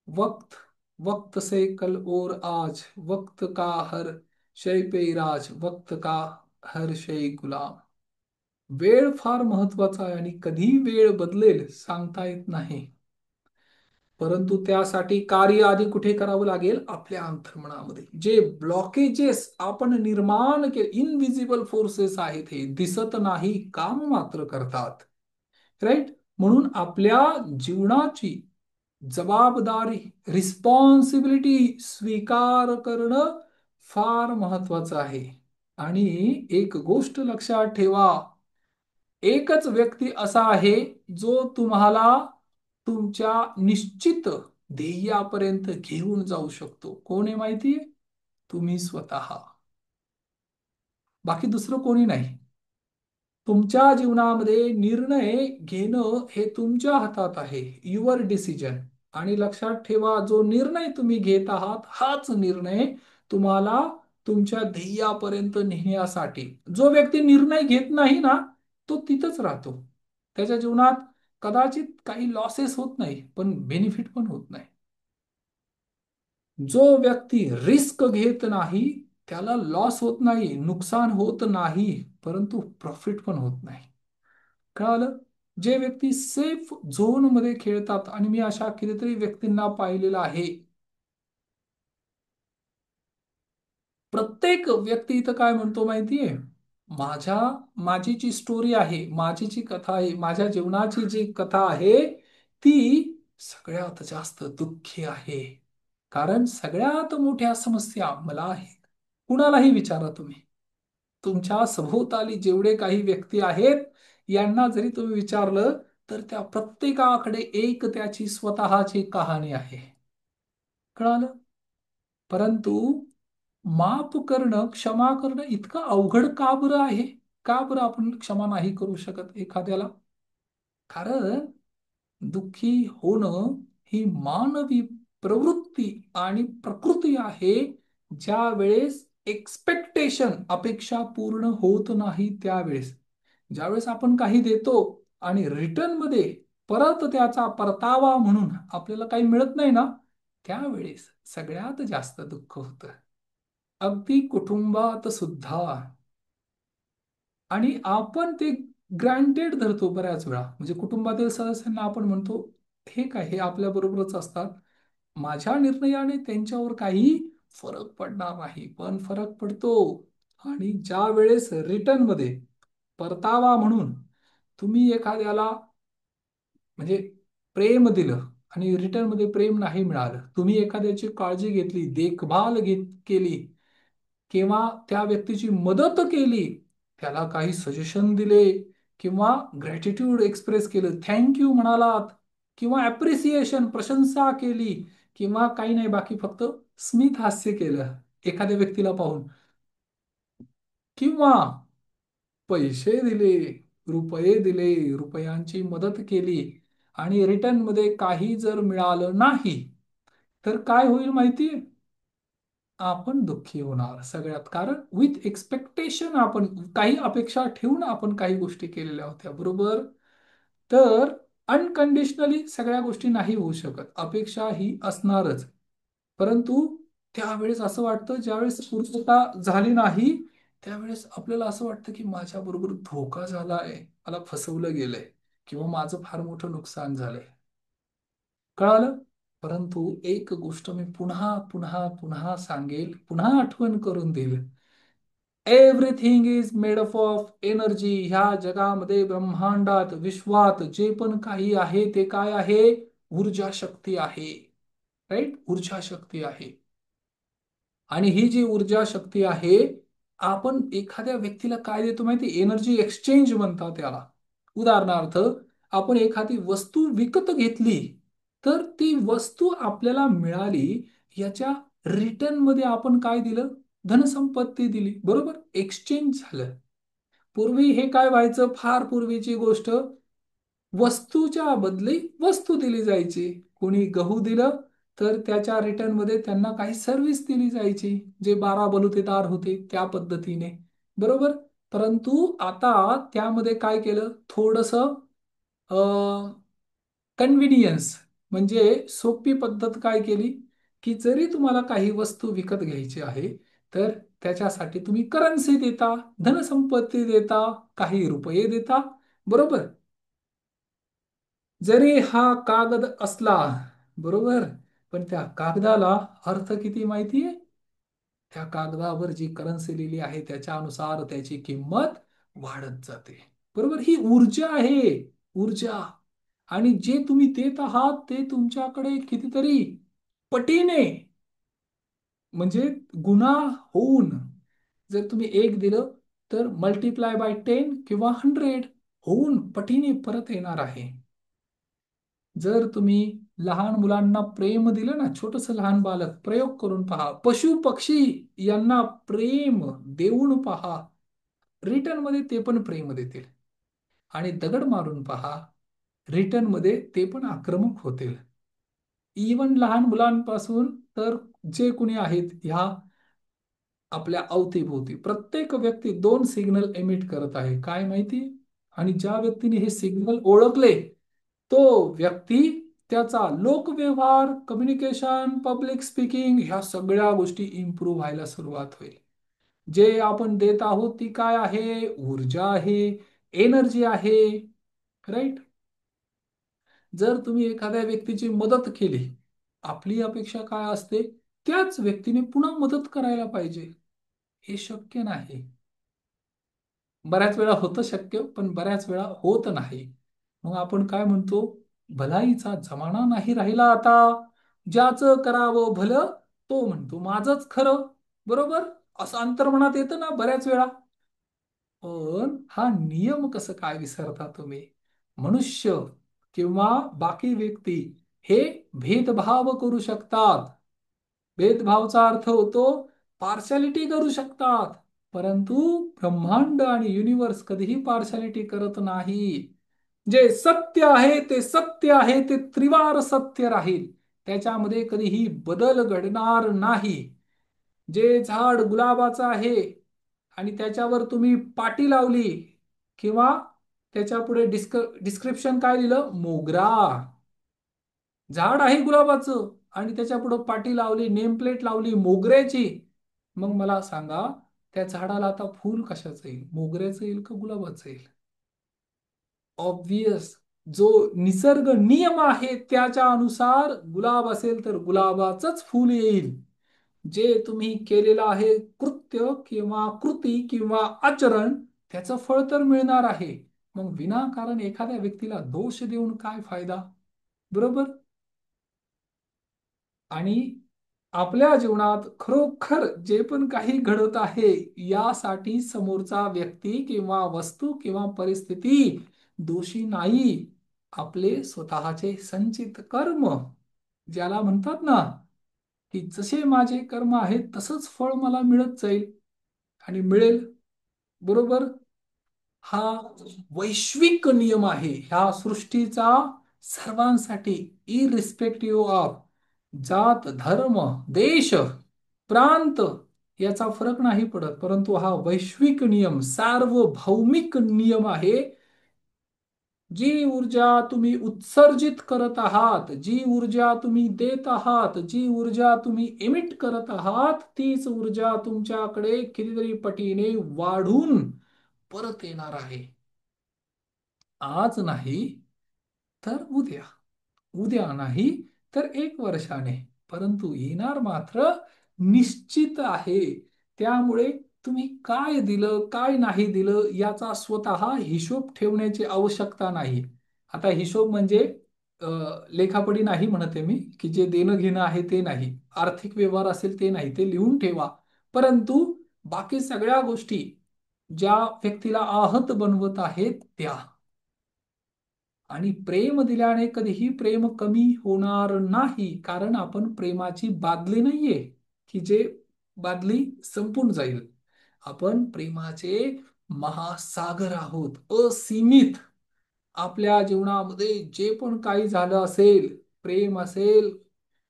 वक्त वक्त से कल और आज, वक्त का हर शय पे राज, वक्त का हर शय गुलाम. वेळ फार महत्वाचा आहे आणि कधी वेळ बदलेल सांगता येत नाही. परंतु त्यासाठी कार्य आधी कुठे करावं लागेल? आपल्या अंतर्मनामध्ये. जे ब्लॉकेजेस आपण निर्माण केले, इनविजिबल फोर्सेस आहेत, हे दिसत नाही, काम मात्र करतात. राईट. म्हणून आपल्या जीवनाची जबाबदारी, रिस्पॉन्सिबिलिटी स्वीकार करणं फार महत्वाचं आहे. आणि एक गोष्ट लक्षात ठेवा, एकच व्यक्ती असा आहे जो तुम्हाला तुमच्या निश्चित ध्येयापर्यंत घेऊन जाऊ शकतो. कोण आहे माहितीये? तुम्ही स्वतः. बाकी दुसरं कोणी नाही. तुमच्या जीवनामध्ये निर्णय घेणं हे तुमच्या हातात आहे. Your decision. आणि लक्षात ठेवा, जो निर्णय तुम्ही घेत आहात हाच निर्णय तुम्हाला तुमच्या ध्येयापर्यंत नेण्यासाठी. जो व्यक्ती निर्णय घेत नाही ना, तो तिथंच राहतो. त्याच्या जीवनात कदाचित काही लॉसेस होत नाही, पण बेनिफिट पण होत नाही. जो व्यक्ती रिस्क घेत नाही त्याला लॉस होत नाही, नुकसान होत नाही, परंतु प्रॉफिट पण होत नाही. कळालं? जे व्यक्ती सेफ झोन मध्ये खेळतात, आणि मी अशा कितीतरी व्यक्तींना पाहिलेलं आहे. प्रत्येक व्यक्ती इथं काय म्हणतो माहितीये? माझ्या माझी जी स्टोरी आहे, माझी जी कथा आहे, माझ्या जीवनाची जी कथा आहे, ती सगळ्यात जास्त दुःखी आहे. कारण सगळ्यात मोठ्या समस्या मला आहेत. कुणालाही विचारा तुम्ही. तुमच्या सभोवताली जेवढे काही व्यक्ती आहेत, यांना जरी तुम्ही विचारलं तर त्या प्रत्येकाकडे एक त्याची स्वतःची कहाणी आहे. कळालं? परंतु माफ करणं, क्षमा करणं इतकं अवघड का बरं आहे? का बरं आपण क्षमा नाही करू शकत एखाद्याला? कारण दुःखी होणं ही मानवी प्रवृत्ती आणि प्रकृती आहे. ज्या वेळेस एक्सपेक्टेशन, अपेक्षा पूर्ण होत नाही त्यावेळेस, ज्यावेळेस आपण काही देतो आणि रिटर्न मध्ये परत त्याचा परतावा म्हणून आपल्याला काही मिळत नाही ना, त्यावेळेस सगळ्यात जास्त दुःख होतं. अगदी कुटुंबात सुद्धा. आणि आपण ते ग्रँटेड धरतो बऱ्याच वेळा. म्हणजे कुटुंबातील सदस्यांना आपण म्हणतो, हे काय, हे आपल्या बरोबरच असतात, माझ्या निर्णयाने त्यांच्यावर काही फरक पडणार नाही. पण फरक पडतो. आणि ज्या वेळेस रिटर्न मध्ये परतावा म्हणून तुम्ही एखाद्याला म्हणजे प्रेम दिलं आणि रिटर्न मध्ये प्रेम नाही मिळालं, तुम्ही एखाद्याची काळजी घेतली, देखभाल केली, किंवा त्या व्यक्तीची मदत केली, त्याला काही सजेशन दिले, किंवा ग्रॅटिट्यूड एक्सप्रेस केलं, थँक्यू म्हणालात, किंवा ॲप्रिसिएशन, प्रशंसा केली, किंवा काही नाही, बाकी फक्त स्मित हास्य केलं एखाद्या व्यक्तीला पाहून, किंवा पैसे दिले, रुपये दिले, रुपयांची मदत केली, आणि रिटर्न मध्ये काही जर मिळालं नाही, तर काय होईल माहितीये? आपण दुःखी होणार सगळ्यात. कारण विथ एक्सपेक्टेशन, आपण काही अपेक्षा ठेवून आपण काही गोष्टी केलेल्या होत्या, बरोबर? तर अनकंडिशनली सगळ्या गोष्टी नाही होऊ शकत, अपेक्षा ही असणारच. परंतु त्यावेळेस असं वाटतं, ज्यावेळेस पूर्तता झाली नाही त्यावेळेस आपल्याला असं वाटतं की माझ्या बरोबर धोका झालाय, मला फसवलं गेलंय, किंवा माझं फार मोठं नुकसान झालंय. कळालं? परंतु एक गोष्ट मी पुन्हा पुन्हा पुन्हा सांगेल, पुन्हा आठवण करून देईल. Everything is made up of energy. ह्या जगामध्ये, ब्रह्मांडात, विश्वात जे पण काही आहे ते काय आहे? ऊर्जा शक्ती आहे. राईट? ऊर्जा शक्ती आहे. आणि ही जी ऊर्जा शक्ती आहे, आपण एखाद्या व्यक्तीला काय देतो माहिती? एनर्जी एक्सचेंज म्हणतात त्याला. उदाहरणार्थ, आपण एखादी वस्तू विकत घेतली, तर ती वस्तू आपल्याला मिळाली, याच्या रिटर्न मध्ये आपण काय दिलं? धनसंपत्ती दिली, बरोबर? एक्सचेंज झालं. पूर्वी हे काय व्हायचं? फार पूर्वीची गोष्ट, वस्तूच्या बदली वस्तू दिली जायची. कोणी गहू दिलं तर त्याच्या रिटर्न मध्ये त्यांना काही सर्व्हिस दिली जायची, जे 12 बलुतेदार होते त्या पद्धतीने, बरोबर? परंतु आता त्यामध्ये काय केलं? थोडस कन्व्हिनियन्स, म्हणजे सोपी पद्धत काय केली की जरी तुम्हाला काही वस्तू विकत घ्यायची आहे, तर त्याच्यासाठी तुम्ही करन्सी देता, धनसंपत्ती देता, काही रुपये देता, बरोबर. जरी हा कागद असला, बरोबर, पण त्या कागदाला अर्थ किती माहितीये? त्या कागदावर जी करन्सी लिहिली आहे त्याच्यानुसार त्याची किंमत वाढत जाते, बरोबर. ही ऊर्जा आहे, ऊर्जा. आणि जे तुम्ही देत आहात ते तुमच्याकडे कितीतरी पटीने, म्हणजे गुणा होऊन, जर तुम्ही एक दिलं तर मल्टिप्लाय बाय 10 किंवा 100 होऊन पटीने परत येणार आहे. जर तुम्ही लहान मुलांना प्रेम दिलं ना, छोटस लहान बालक, प्रयोग करून पहा, पशु पक्षी यांना प्रेम देऊन पहा, रिटर्न मध्ये ते पण प्रेम देतील. आणि दगड मारून पहा, रिटर्न मध्ये ते पण आक्रमक होतील. इवन लहान मुलांपासून तर जे कुणी आहेत ह्या आपल्या अवतीभोवती, प्रत्येक व्यक्ती दोन सिग्नल एमिट करत आहे, काय माहिती? आणि ज्या व्यक्तीने हे सिग्नल ओळखले, तो व्यक्ती त्याचा लोकव्यवहार, कम्युनिकेशन, पब्लिक स्पीकिंग ह्या सगळ्या गोष्टी इम्प्रूव्ह व्हायला सुरुवात होईल. जे आपण देत आहोत ती काय आहे? ऊर्जा आहे, एनर्जी आहे, राईट. जर तुम्ही एखाद्या व्यक्तीची मदत केली, आपली अपेक्षा काय असते? त्याच व्यक्तीने पुन्हा मदत करायला पाहिजे. हे शक्य नाही. बऱ्याच वेळा होतं शक्य, पण बऱ्याच वेळा होत नाही. मग आपण काय म्हणतो? भलाईचा जमाना नाही राहिला आता. ज्याचं करावं भलं तो म्हणतो माझंच खरं, बरोबर. असं अंतर्मनात येतं ना बऱ्याच वेळा. पण हा नियम कसं काय विसरता तुम्ही? मनुष्य किंवा बाकी व्यक्ती हे भेदभाव करू शकतात. भेदभावचा अर्थ होतो पार्शालिटी करू शकतात. परंतु ब्रह्मांड आणि युनिवर्स कधीही पार्शालिटी करत नाही. जे सत्य आहे ते सत्य आहे, ते त्रिवार सत्य राहील. त्याच्यामध्ये कधीही बदल घडणार नाही. जे झाड गुलाबाचं आहे आणि त्याच्यावर तुम्ही पाटी लावली, किंवा त्याच्या पुढे डिस्क्रिप्शन काय लिहिलं? मोगरा. झाड आहे गुलाबाचं आणि त्याच्या पुढे पाटी लावली, नेम प्लेट लावली मोगऱ्याची. मग मला सांगा, त्या झाडाला आता फूल कशाचं येईल? मोगऱ्याचं येईल का गुलाबाचं येईल? ऑब्वियस. जो निसर्ग नियम आहे त्याच्या अनुसार गुलाब असेल तर गुलाबाचंच फूल येईल. जे तुम्ही केलेलं आहे कृत्य किंवा कृती किंवा आचरण, त्याचं फळ तर मिळणार आहे. मग विनाकारण एखाद्या व्यक्तीला दोष देऊन काय फायदा, बरोबर. आणि आपल्या जीवनात खरोखर जे पण काही घडत आहे, यासाठी समोरचा व्यक्ती किंवा वस्तू किंवा परिस्थिती दोषी नाही. आपले स्वतःचे संचित कर्म, ज्याला म्हणतात ना, की जसे माझे कर्म आहेत तसंच फळ मला मिळत जाईल आणि मिळेल, बरोबर. हा वैश्विक नियम आहे ह्या सृष्टीचा, सर्वांसाठी, इरिस्पेक्टिव्ह ऑफ जात, धर्म, देश, प्रांत याचा फरक नाही पडत. परंतु हा वैश्विक नियम, सार्वभौमिक नियम आहे. जी ऊर्जा तुम्ही उत्सर्जित करत आहात, जी ऊर्जा तुम्ही देत आहात, जी ऊर्जा तुम्ही इमिट करत आहात, तीच ऊर्जा तुमच्याकडे कितीतरी पटीने वाढून परत येणार आहे. आज नाही तर उद्या, उद्या नाही तर 1 वर्षाने, परंतु येणार मात्र निश्चित आहे. त्यामुळे तुम्ही काय दिलं काय नाही दिलं याचा स्वतः हिशोब ठेवण्याची आवश्यकता नाही. आता हिशोब म्हणजे अ, लेखापडी नाही म्हणते मी, की जे देणं घेणं आहे ते नाही, आर्थिक व्यवहार असेल ते नाही, ते लिहून ठेवा. परंतु बाकी सगळ्या गोष्टी ज्या व्यक्तीला आहत बनवत आहेत त्या, आणि प्रेम दिल्याने कधीही प्रेम कमी होणार नाही, कारण आपण प्रेमाची बादली नाहीये की जे बादली संपून जाईल. आपण प्रेमाचे महासागर आहोत, असीमित. आपल्या जीवनामध्ये जे पण काही झालं असेल, प्रेम असेल,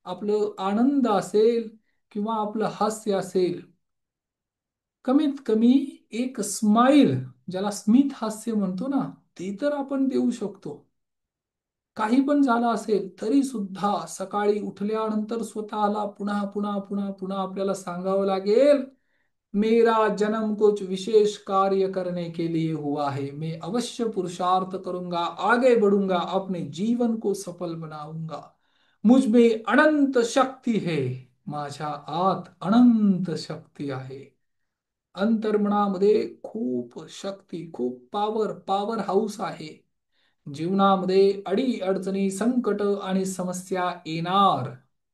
आपलं आनंद असेल किंवा आपलं हास्य असेल, कमीत कमी एक स्माइल, ज्याला स्मित हास्य म्हणतो ना, ते तर आपण देऊ शकतो. काही पण झालं असेल तरी सुद्धा सकाळी उठल्यानंतर स्वतःला पुन्हा पुन्हा पुन्हा पुन्हा आपल्याला सांगावं लागेल, मेरा जन्म कुछ विशेष कार्य करने के लिए हुआ है, मैं अवश्य पुरुषार्थ करूंगा, आगे बढ़ूंगा, अपने जीवन को सफल बनाऊंगा, मुझ में अनंत शक्ती है, माझ्या आत अनंत शक्ती आहे. अंतर्मनामध्ये खूप शक्ती, खूप पॉवर, पॉवर हाऊस आहे. जीवनामध्ये अडी अडचणी, संकट आणि समस्या येणार,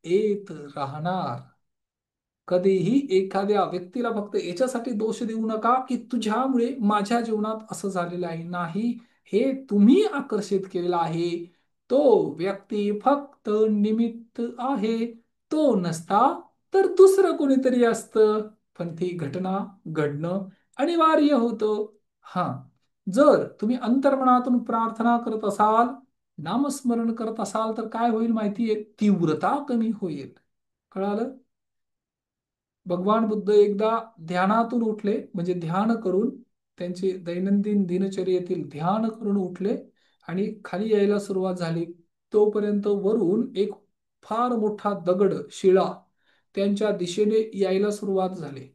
येत राहणार. कधीही एखाद्या व्यक्तीला फक्त याच्यासाठी दोष देऊ नका की तुझ्यामुळे माझ्या जीवनात असं झालेलं आहे. नाही, हे तुम्ही आकर्षित केलेला आहे. तो व्यक्ती फक्त निमित्त आहे. तो नसता तर दुसरं कोणीतरी असतं, पण ती घटना घडणं अनिवार्य होतं. हा, जर तुम्ही अंतर्मनातून प्रार्थना करत असाल, नामस्मरण करत असाल, तर काय होईल माहितीये? तीव्रता कमी होईल. कळालं? भगवान बुद्ध एकदा ध्यानातून उठले, म्हणजे ध्यान करून त्यांचे दैनंदिन दिनचर्येतील ध्यान करून उठले आणि खाली यायला सुरुवात झाली. तोपर्यंत वरून एक फार मोठा दगड, शिळा त्यांच्या दिशेने यायला सुरुवात झाली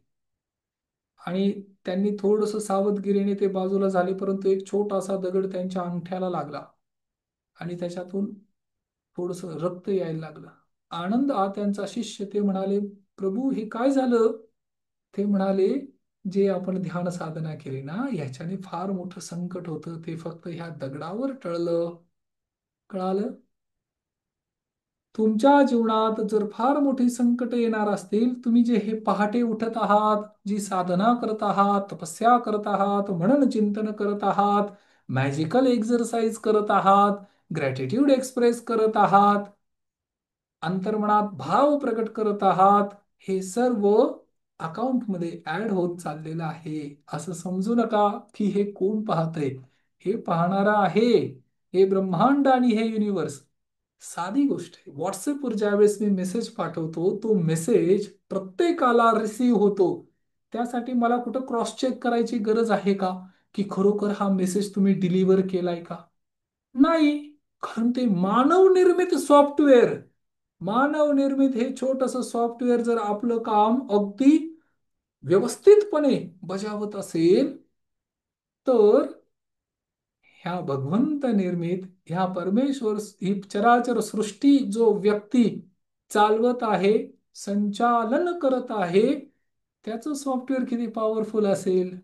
आणि त्यांनी थोडस सावधगिरीने ते बाजूला झाले, परंतु एक छोटासा दगड त्यांच्या अंगठ्याला लागला आणि त्याच्यातून थोडस रक्त यायला लागलं. आनंद हा त्यांचा शिष्य, ते म्हणाले, प्रभू हे काय झालं? ते म्हणाले, जे आपण ध्यान साधना केली ना, ह्याच्याने फार मोठं संकट होतं, ते फक्त ह्या दगडावर टळलं. कळालं? तुमच्या जीवनात जर फार मोठी संकट येणार असतील, तुम्ही जे हे पहाटे उठत आहात, जी साधना करत आहात, तपस्या करत आहात, मनन चिंतन करत आहात, मॅजिकल एक्सरसाइज करत आहात, ग्रॅटिट्यूड एक्सप्रेस करत आहात, अंतर्मनात भाव प्रकट करत आहात, हे सर्व अकाउंटमध्ये ऍड होत चाललेलं आहे. असं समजू नका की हे कोण पाहतंय. हे पाहणारा आहे, हे ब्रह्मांड आणि हे युनिवर्स. साधी गोष्ट आहे. व्हॉट्सअपवर ज्यावेळेस मी मेसेज पाठवतो, तो मेसेज प्रत्येकाला रिसीव्ह होतो. त्यासाठी मला कुठं क्रॉस चेक करायची गरज आहे का, की खरोखर हा मेसेज तुम्ही डिलिव्हर केलाय का? नाही. कारण ते मानव निर्मित सॉफ्टवेअर, मानव निर्मित हे छोटस सॉफ्टवेअर जर आपलं काम अगदी व्यवस्थितपणे बजावत असेल, तर ह्या भगवंत निर्मित, ह्या परमेश्वर, ही चराचर सृष्टी जो व्यक्ती चालवत आहे, संचालन करत आहे, त्याचं सॉफ्टवेअर किती पॉवरफुल असेल.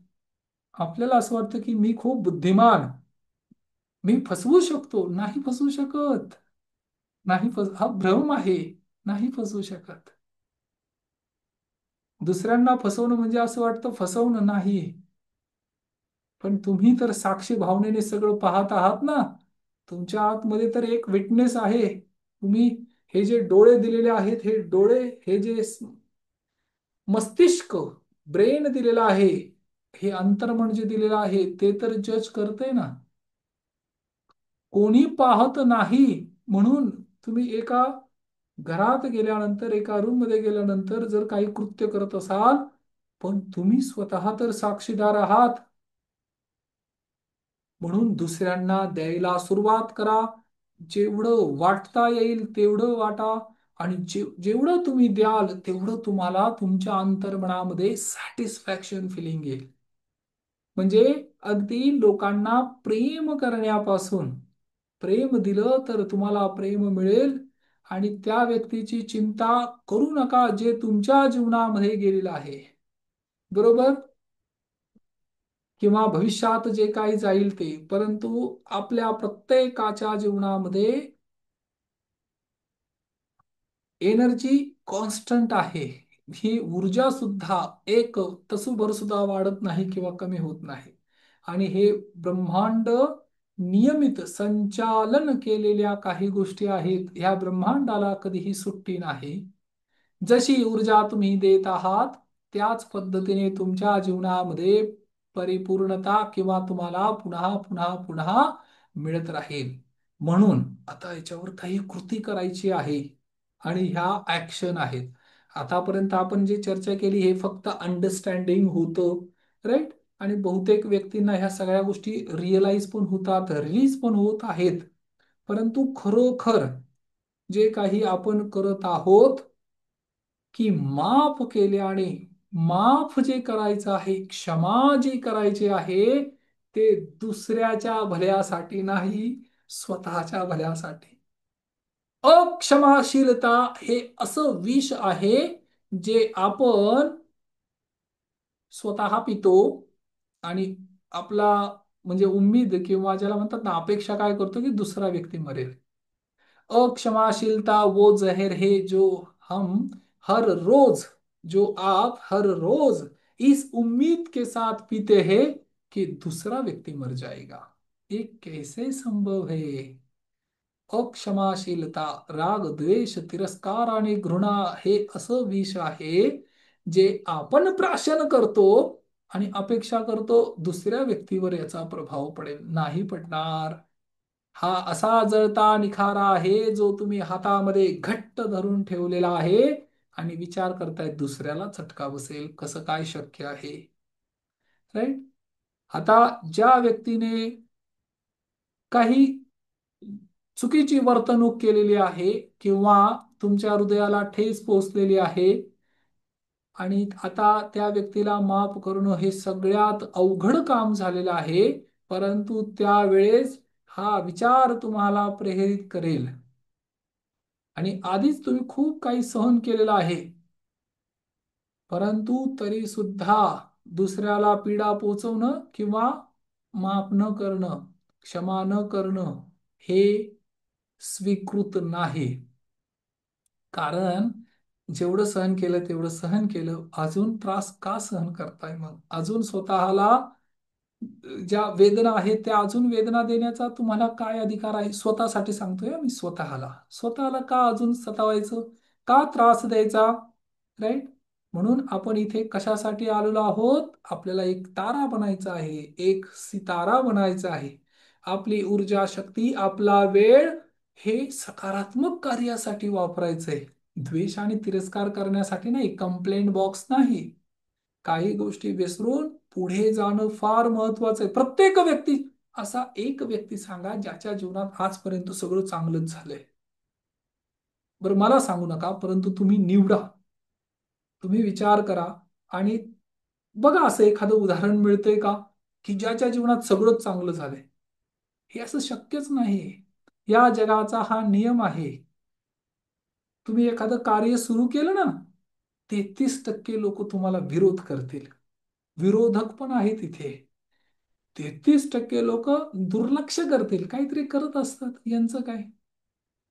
आपल्याला असं वाटतं की मी खूप बुद्धिमान, मी फसवू शकतो. नाही फसवू शकत. नाही हा भ्रम आहे. नाही फसवू शकत. दुसऱ्यांना फसवणं म्हणजे असं वाटतं फसवणं नाही, पण तुम्ही तर साक्षी भावनेने सगळं पाहत आहात ना. तुमच्या आतमध्ये तर एक विटनेस आहे. तुम्ही हे जे डोळे दिलेले आहेत, हे डोळे, हे जे मस्तिष्क, ब्रेन दिलेलं आहे, हे अंतर्मन जे दिलेलं आहे, ते तर जज करते ना. कोणी पाहत नाही म्हणून तुम्ही एका घरात गेल्यानंतर, एका रूम मध्ये गेल्यानंतर जर काही कृत्य करत असाल, पण तुम्ही स्वतः तर साक्षीदार आहात. म्हणून दुसऱ्यांना द्यायला सुरुवात करा. जेवढं वाटता येईल तेवढं वाटा, आणि जेवढं तुम्ही द्याल तेवढं तुम्हाला तुमच्या अंतर्मनामध्ये सॅटिस्फॅक्शन फिलिंग येईल. म्हणजे अगदी लोकांना प्रेम करण्यापासून, प्रेम दिलं तर तुम्हाला प्रेम मिळेल, आणि त्या व्यक्तीची चिंता करू नका जे तुमच्या जीवनामध्ये गेलेलं आहे. बरोबर? किंवा भविष्यात जे काही जाईल ते, परंतु आपल्या प्रत्येकाच्या जीवनामध्ये एनर्जी कॉन्स्टंट आहे. ही ऊर्जा सुद्धा एक तसूभर सुद्धा वाढत नाही किंवा कमी होत नाही. आणि हे ब्रह्मांड नियमित संचालन केलेल्या काही गोष्टी आहेत. ह्या ब्रह्मांडाला कधीही सुट्टी नाही. जशी ऊर्जा तुम्ही देत आहात, त्याच पद्धतीने तुमच्या जीवनामध्ये परिपूर्णता किंवा तुम्हाला पुन्हा पुन्हा पुन्हा मिळत राहील. म्हणून आता याच्यावर काही कृती करायची आहे, आणि ह्या ऍक्शन आहेत. आतापर्यंत आपण जी चर्चा केली हे फक्त अंडरस्टँडिंग होतं, राईट? आणि बहुतेक व्यक्तींना ह्या सगळ्या गोष्टी रिअलाइज पण होतात, रिलीज पण होत आहेत. परंतु खरोखर जे काही आपण करत आहोत, की माफ केल्याने, माफ जे करायचं आहे, क्षमा जी करायची आहे, ते दुसऱ्याच्या भल्यासाठी नाही, स्वतःच्या भल्यासाठी. अक्षमाशीलता हे असं विष आहे जे आपण स्वतः पितो आणि आपला म्हणजे उम्मीद किंवा ज्याला म्हणतात ना अपेक्षा काय करतो की दुसरा व्यक्ती मरेल. अक्षमाशीलता वो जहर है जो हम हर रोज, जो आप हर रोज इस उम्मीद के साथ पीते हैं कि दूसरा व्यक्ति मर जाएगा. ये कैसे संभव है? अक्षमाशीलता, राग, द्वेष, तिरस्कार आणि घृणा हे असं विष आहे जे आपण प्राशन करतो आणि अपेक्षा करतो दुसऱ्या व्यक्तीवर याचा प्रभाव पडेल. नाही पडणार. हा असा जळता निखारा आहे जो तुम्ही हातामध्ये घट्ट धरून ठेवलेला आहे आणि विचार करताय दुसऱ्याला चटका बसेल. कसं काय शक्य आहे? राईट. आता ज्या व्यक्तीने काही चुकीची वर्तणूक केलेली आहे किंवा तुमच्या हृदयाला ठेच पोहोचलेली आहे आणि आता त्या व्यक्तीला माफ करणं हे सगळ्यात अवघड काम झालेलं आहे, परंतु त्यावेळेस हा विचार तुम्हाला प्रेरित करेल आणि आधीच तुम्ही खूप काही सहन केलेलं आहे, परंतु तरी सुद्धा दुसऱ्याला पीडा पोचवणं किंवा माफ न करणं, क्षमा न करणं हे स्वीकृत नाही. कारण जेवढं सहन केलं तेवढं सहन केलं, अजून त्रास का सहन करताय? मग अजून स्वतःला ज्या वेदना आहेत त्या अजून वेदना देण्याचा तुम्हाला काय अधिकार आहे? स्वतःसाठी सांगतोय मी, स्वतःला स्वतःला का अजून सतावायचं, का त्रास द्यायचा? राईट. म्हणून आपण इथे कशासाठी आलेलो आहोत? आपल्याला एक तारा बनायचा आहे, एक सितारा बनायचा आहे. आपली ऊर्जा, शक्ती, आपला वेळ हे सकारात्मक कार्यासाठी वापरायचंय. द्वेष आणि तिरस्कार करण्यासाठी नाही, कंप्लेंट बॉक्स नाही. काही गोष्टी विसरून पुढे जाणं फार महत्वाचं आहे. प्रत्येक व्यक्ती, असा एक व्यक्ती सांगा ज्याच्या जीवनात आजपर्यंत सगळं चांगलंच झालंय. बरं मला सांगू नका, परंतु तुम्ही निवडा, तुम्ही विचार करा आणि बघा असं एखादं उदाहरण मिळतंय का की ज्याच्या जीवनात सगळंच चांगलं झालंय? हे असं शक्यच नाही. या जगाचा हा नियम आहे. तुम्ही एखादं कार्य सुरू केलं ना, 33% लोक तुम्हाला विरोध करतील. विरोधक पण आहेत इथे. 33% लोक दुर्लक्ष करतील, काहीतरी करत असतात. यांचं काय?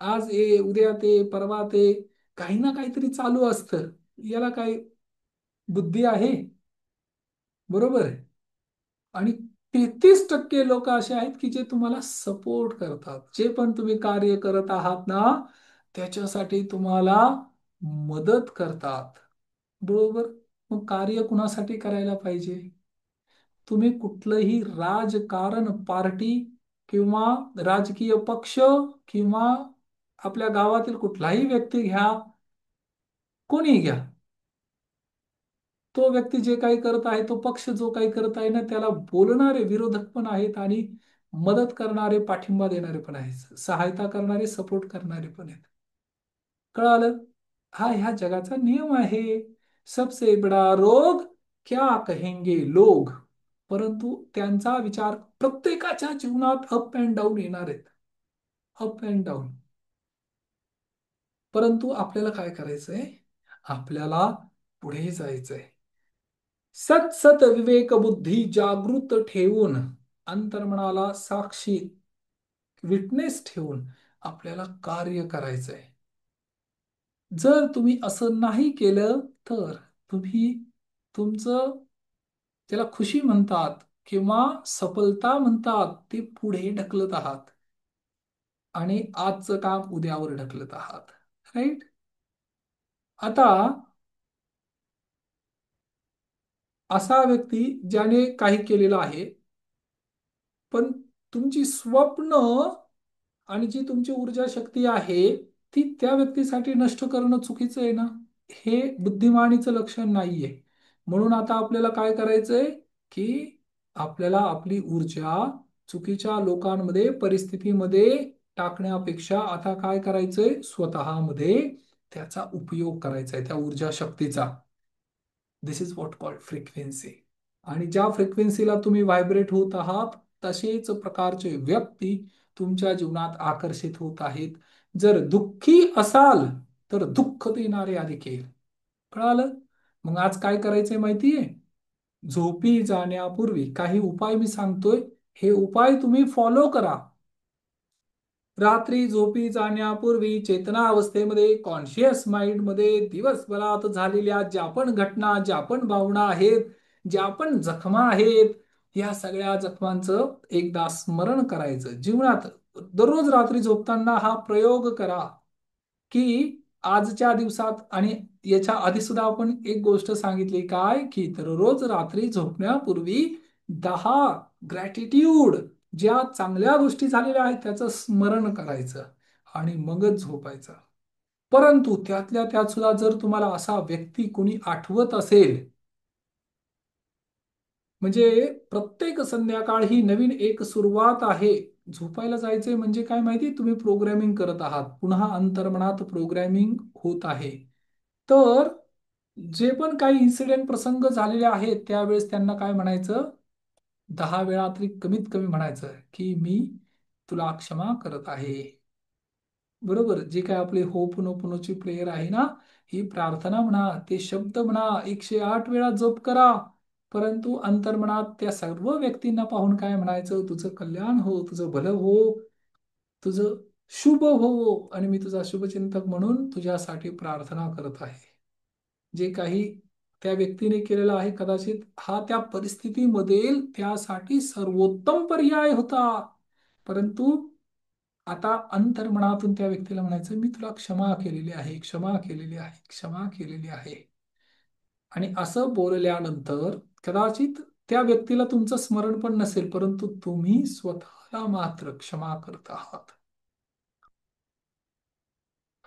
आज ये, उद्या ते, परवा ते, काही ना काहीतरी चालू असतं. याला काय बुद्धी आहे? बरोबर आहे. आणि 33% लोक असे आहेत की जे तुम्हाला सपोर्ट करतात. जे पण तुम्ही कार्य करत आहात ना, त्याच्यासाठी तुम्हाला मदत करतात. बरोबर. मग कार्य कुणासाठी करायला पाहिजे? तुम्ही कुठलंही राजकारण, पार्टी किंवा राजकीय पक्ष किंवा आपल्या गावातील कुठलाही व्यक्ती घ्या, कोणी घ्या, तो व्यक्ती जे काही करत आहे, तो पक्ष जो काही करत आहे ना, त्याला बोलणारे विरोधक पण आहेत आणि मदत करणारे, पाठिंबा देणारे पण आहेत, सहायता करणारे, सपोर्ट करणारे पण आहेत. कळालं? हा ह्या जगाचा नियम आहे. सबसे बडा रोग क्या कहेंगे लोग. परंतु त्यांचा विचार प्रत्येकाच्या जीवनात अप अँड डाऊन येणार आहेत. Up and down. परंतु आपल्याला काय करायचंय? आपल्याला पुढे जायचंय. सत सत विवेक बुद्धी जागृत ठेवून, अंतर्मनाला साक्षी, विटनेस ठेवून आपल्याला कार्य करायचंय. जर तुम्ही असं नाही केलं तर तुम्ही तुमचं, त्याला खुशी म्हणतात किंवा सफलता म्हणतात, ते पुढे ढकलत आहात आणि आजचं काम उद्यावर ढकलत आहात. राईट. आता असा व्यक्ती ज्याने काही केलेलं आहे, पण तुमची स्वप्न आणि जी तुमची ऊर्जा शक्ती आहे ती त्या व्यक्तीसाठी नष्ट करणं चुकीचं आहे ना. हे बुद्धिमानीचं लक्षण नाहीये. म्हणून आता आपल्याला काय करायचंय की आपल्याला आपली ऊर्जा चुकीच्या लोकांमध्ये, परिस्थितीमध्ये टाकण्यापेक्षा आता काय करायचंय, स्वतःमध्ये त्याचा उपयोग करायचा आहे, त्या ऊर्जा शक्तीचा. दिस इज व्हॉट कॉल्ड फ्रिक्वेन्सी. आणि ज्या फ्रिक्वेन्सीला तुम्ही व्हायब्रेट होत आहात, तसेच प्रकारचे व्यक्ती तुमच्या जीवनात आकर्षित होत आहेत. जर दुःखी असाल तर दुःख देणारे अधिक येईल. कळालं? मग आज काय करायचंय माहितीये? झोपी जाण्यापूर्वी काही उपाय मी सांगतोय, हे उपाय तुम्ही फॉलो करा. रात्री झोपी जाण्यापूर्वी चेतना अवस्थेमध्ये, कॉन्शियस माइंडमध्ये दिवसभरात झालेल्या ज्या पण घटना, ज्या पण भावना आहेत, ज्या पण जखमा आहेत, या सगळ्या जखमांचं एकदा स्मरण करायचं जीवनात. दररोज रात्री झोपताना हा प्रयोग करा की आजच्या दिवसात, आणि याच्या आधी सुद्धा आपण एक गोष्ट सांगितली काय, की दररोज रात्री झोपण्यापूर्वी 10 ग्रॅटिट्यूड, ज्या चांगल्या गोष्टी झालेल्या आहेत त्याचं स्मरण करायचं आणि मगच झोपायचं. परंतु त्यातल्या त्यात सुद्धा जर तुम्हाला असा व्यक्ती कोणी आठवत असेल, म्हणजे प्रत्येक संध्याकाळ ही नवीन एक सुरुवात आहे. झोपायला जायचंय म्हणजे काय माहिती, तुम्ही प्रोग्रॅमिंग करत आहात, पुन्हा अंतर्मनात प्रोग्रॅमिंग होत आहे. तर जे पण काही इन्सिडेंट प्रसंग झालेले आहेत त्यावेळेस त्यांना काय म्हणायचं, 10 वेळा तरी कमीत कमी म्हणायचं की मी तुला क्षमा करत आहे. बरोबर? जे काय आपले होपनोपनोची प्रेयर आहे ना, ही प्रार्थना म्हणा, ते शब्द म्हणा, 108 वेळा जप करा. परंतु अंतर्मनात त्या सर्व व्यक्तींना पाहून काय म्हणायचं, तुझं कल्याण हो, तुझं भलं हो, तुझं शुभ हो, आणि मी तुझा शुभचिंतक म्हणून तुझ्यासाठी प्रार्थना करत आहे. जे काही त्या व्यक्तीने केलेलं आहे, कदाचित हा त्या परिस्थितीमध्ये त्यासाठी सर्वोत्तम पर्याय होता. परंतु आता अंतर्मनातून त्या व्यक्तीला म्हणायचं, मी तुला क्षमा केलेली आहे, क्षमा केलेली आहे, क्षमा केलेली आहे. आणि असं बोलल्यानंतर कदाचित त्या व्यक्तीला तुमचं स्मरण पण नसेल, परंतु तुम्ही स्वतःला मात्र क्षमा करत आहात.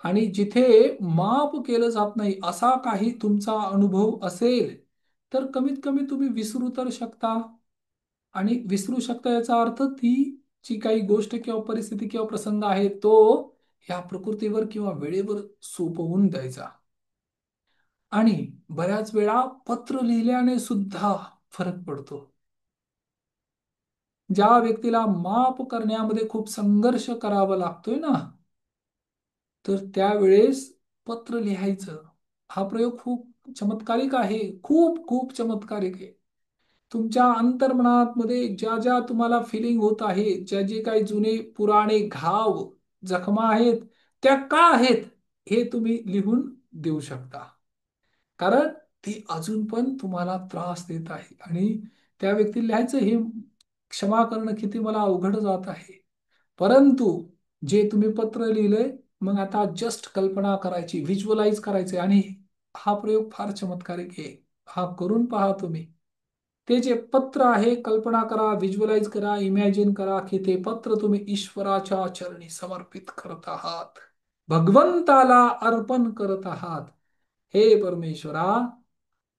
आणि जिथे माफ केलं जात नाही असा काही तुमचा अनुभव असेल, तर कमीत कमी तुम्ही विसरू तर शकता. आणि विसरू शकता याचा अर्थ, ती जी काही गोष्ट किंवा परिस्थिती किंवा प्रसंग आहे तो ह्या प्रकृतीवर किंवा वेळेवर सोपवून द्यायचा. आणि बऱ्याच वेळा पत्र लिहिल्याने सुद्धा फरक पडतो. ज्या व्यक्तीला माफ करण्यामध्ये खूप संघर्ष करावा लागतोय ना, तर त्यावेळेस पत्र लिहायचं हा प्रयोग खूप चमत्कारिक आहे, खूप खूप चमत्कारिक आहे. तुमच्या अंतर्मनात मध्ये ज्या ज्या तुम्हाला फिलिंग होत आहे, ज्या जे काही जुने पुराणे घाव, जखमा आहेत, त्या का आहेत हे तुम्ही लिहून देऊ शकता. कारण ती अजून पण तुम्हाला त्रास देत आहे, आणि त्या व्यक्तीला लिहायचं, हे क्षमा करणं किती मला अवघड जात आहे. परंतु जे तुम्ही पत्र लिहिलंय, मग आता जस्ट कल्पना करायची, व्हिज्युअलाइज करायचे. आणि हा प्रयोग फार चमत्कारिक आहे, हा करून पहा तुम्ही. ते जे पत्र आहे, कल्पना करा, व्हिज्युअलाइज करा, इमॅजिन करा की ते पत्र तुम्ही ईश्वराच्या चरणी समर्पित करत आहात, भगवंताला अर्पण करत आहात. हे परमेश्वरा,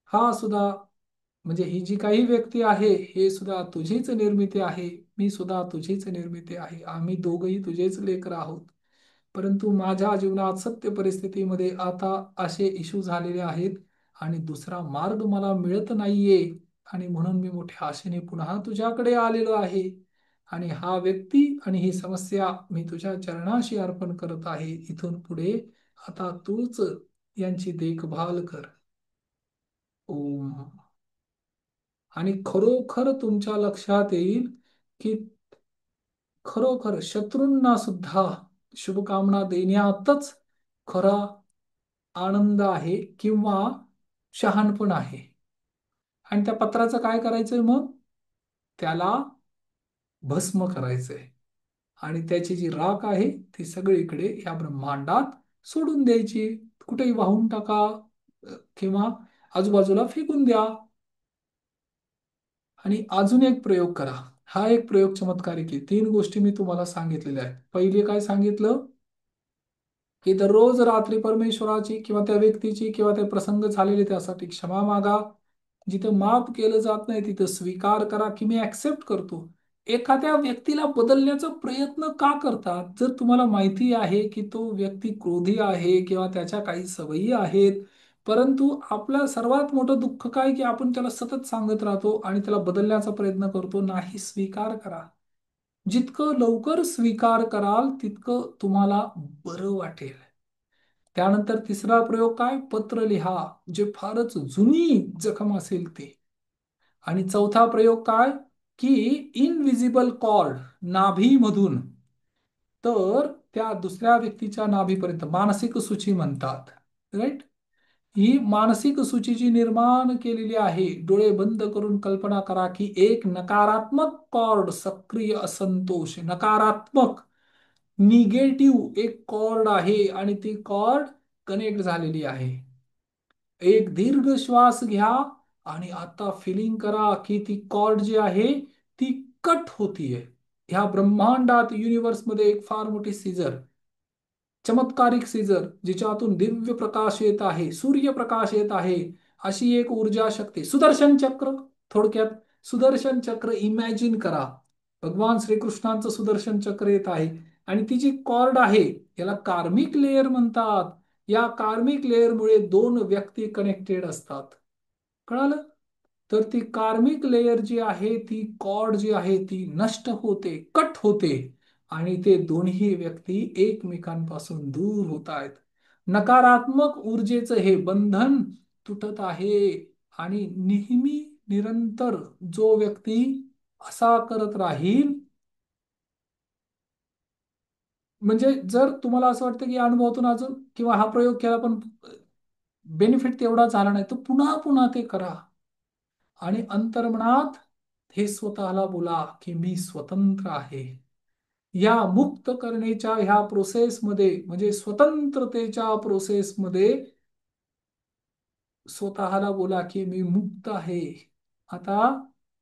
हा सुद्धा, म्हणजे ही जी काही व्यक्ती आहे, हे सुद्धा तुझीच निर्मिती आहे, मी सुद्धा तुझीच निर्मिती आहे, आम्ही दोघही तुझेच लेकर आहोत. परंतु माझ्या जीवनात सत्य परिस्थितीमध्ये आता असे इश्यू झालेले आहेत, आणि दुसरा मार्ग मला मिळत नाहीये, आणि म्हणून मी मोठ्या आशेने पुन्हा तुझ्याकडे आलेलो आहे. आणि हा व्यक्ती आणि ही समस्या मी तुझ्या चरणाशी अर्पण करत आहे. इथून पुढे आता तूच यांची देखभाल कर. ओम. आणि खरोखर तुमच्या लक्षात येईल की खरोखर शत्रूंना सुद्धा शुभकामना देण्यातच खरा आनंद आहे किंवा शहाणपण आहे. आणि त्या पत्राचं काय करायचंय मग? त्याला भस्म करायचंय, आणि त्याची जी राख आहे ती सगळीकडे या ब्रह्मांडात सोडून द्यायची. कुठेही वाहून टाका, किंवा आजूबाजूला फेकून द्या. आणि अजून एक प्रयोग करा. हा एक प्रयोग चमत्कारिक आहे. 3 गोष्टी मी तुम्हाला सांगितलेल्या आहेत. पहिले काय सांगितलं, की दररोज रात्री परमेश्वराची किंवा त्या व्यक्तीची किंवा ते प्रसंग झालेले त्यासाठी क्षमा मागा. जिथं माफ केलं जात नाही तिथं स्वीकार करा की मी ऍक्सेप्ट करतो. एखाद्या व्यक्तीला बदलण्याचा प्रयत्न का करतात? जर तुम्हाला माहिती आहे की तो व्यक्ती क्रोधी आहे किंवा त्याच्या काही सवयी आहेत, परंतु आपलं सर्वात मोठं दुःख काय की आपण त्याला सतत सांगत राहतो आणि त्याला बदलण्याचा प्रयत्न करतो. नाही, स्वीकार करा. जितकं लवकर स्वीकार कराल तितकं तुम्हाला बरं वाटेल. त्यानंतर तिसरा प्रयोग काय? पत्र लिहा. जे फारच जुनी जखम असेल ते. आणि चौथा प्रयोग काय? की इनविजिबल कॉर्ड, नाभीमधून, तर त्या दुसऱ्या व्यक्तीच्या नाभीपर्यंत मानसिक सूची म्हणतात. राईट? ही मानसिक सूची जी निर्माण केलेली आहे, डोळे बंद करून कल्पना करा की एक नकारात्मक कॉर्ड, सक्रिय असंतोष, नकारात्मक, निगेटिव्ह एक कॉर्ड आहे आणि ती कॉर्ड कनेक्ट झालेली आहे. एक दीर्घ श्वास घ्या आणि आता फिलिंग करा की ती कॉर्ड जी आहे ती कट होतीये. ह्या ब्रह्मांडात, युनिव्हर्समध्ये एक फार मोठी सीझर, चमत्कारिक सीझर, जिच्यातून दिव्य प्रकाश येत आहे, सूर्यप्रकाश येत आहे, अशी एक ऊर्जा शक्ती, सुदर्शन चक्र. थोडक्यात सुदर्शन चक्र इमॅजिन करा. भगवान श्रीकृष्णांचं सुदर्शन चक्र येत आहे आणि ती जी कॉर्ड आहे याला कार्मिक लेयर म्हणतात. या कार्मिक लेयरमुळे दोन व्यक्ती कनेक्टेड असतात. कळालं? तर ती कार्मिक लेयर जी आहे, ती कॉर्ड जी आहे ती नष्ट होते, कट होते आणि ते दोन्ही व्यक्ती एकमेकांपासून दूर होत आहेत. नकारात्मक ऊर्जेचं हे बंधन तुटत आहे आणि नेहमी, निरंतर जो व्यक्ती असा करत राहील, म्हणजे जर तुम्हाला असं वाटतं की या अनुभवातून अजून किंवा हा प्रयोग केला पण बेनिफिट तेवढा झाला नाही, तर पुन्हा पुन्हा ते करा आणि अंतर्मनात हे स्वतःला बोला की मी स्वतंत्र आहे. या मुक्त करण्याच्या ह्या प्रोसेसमध्ये, म्हणजे स्वतंत्रतेच्या प्रोसेसमध्ये स्वतःला बोला की मी मुक्त आहे. आता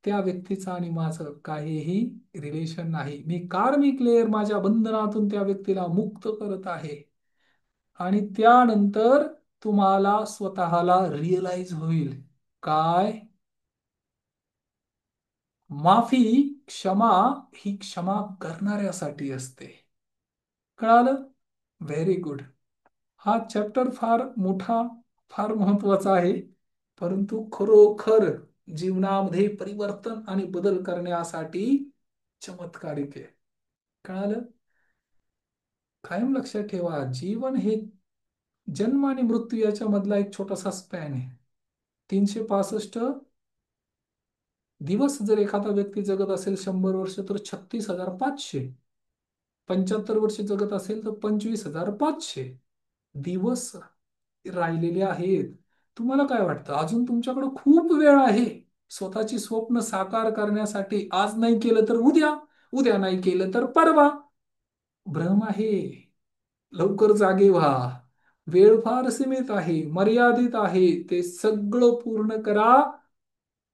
त्या व्यक्तीचं आणि माझं काहीही रिलेशन नाही. मी कार्मिक लेअर माझ्या बंधनातून त्या व्यक्तीला मुक्त करत आहे. आणि त्यानंतर तुम्हाला स्वतःला रिअलाइज होईल काय? माफी, क्षमा ही क्षमा करणाऱ्यासाठी असते. कळालं? Very good. हा चॅप्टर फार मोठा, फार महत्वाचा आहे, परंतु खरोखर जीवनामध्ये परिवर्तन आणि बदल करण्यासाठी चमत्कारिक आहे. कळालं? कायम लक्षात ठेवा, जीवन हे जन्म आणि मृत्यू याच्या मधला एक छोटासा स्पॅन आहे. 365 दिवस जर एखादा व्यक्ती जगत असेल 100 वर्ष, तर 36,500. 75 वर्ष जगत असेल तर 25,500 दिवस राहिलेले आहेत. तुम्हाला काय वाटतं? अजून तुमच्याकडे खूप वेळ आहे स्वतःची स्वप्न साकार करण्यासाठी. आज नाही केलं तर उद्या, उद्या नाही केलं तर परवा. भ्रम आहे. लवकर जागे व्हा. वेळ फार सीमित आहे, मर्यादित आहे. ते सगळं पूर्ण करा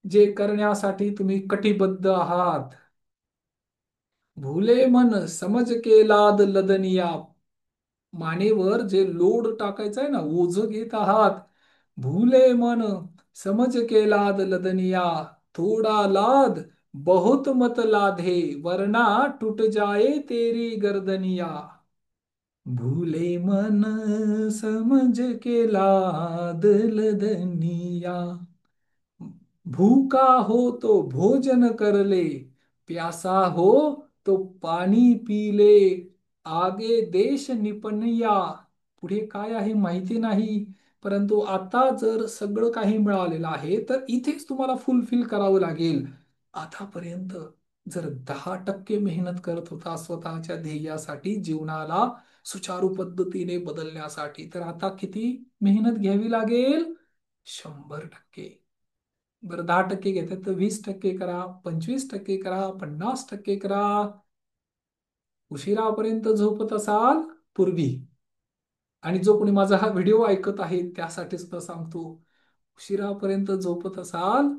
जे करण्यासाठी तुम्ही कटिबद्ध आहात. भुले मन समज के लाद लदनिया. मानेवर जे लोड टाकायचं आहे ना, ओझ घेत आहात. भूले मन समझ के लाद लदनिया, थोड़ा लाद बहुत मत लादे, वरना टूट जाए तेरी गर्दनिया. भूले मन समझ के लाद लदनिया, भूखा हो तो भोजन कर ले, प्यासा हो तो पाणी पी ले, आगे देश निपनिया. पुढे काय आहे माहिती नाही, परंतु आता जर सगळं काही मिळालेलं आहे तर इथेच तुम्हाला फुलफिल करावं लागेल. आतापर्यंत जर 10% मेहनत करत होता स्वतःच्या ध्येयासाठी, जीवनाला सुचारू पद्धतीने बदलण्यासाठी, तर आता किती मेहनत घ्यावी लागेल? 100%. बरं, 10% घेतात तर 20% करा, 25% करा, 50% करा. उशिरापर्यंत झोपत असाल पूर्वी, आणि जो कोणी माझा हा व्हिडिओ ऐकत आहे त्यासाठी सुद्धा सांगतो, उशिरापर्यंत झोपत असाल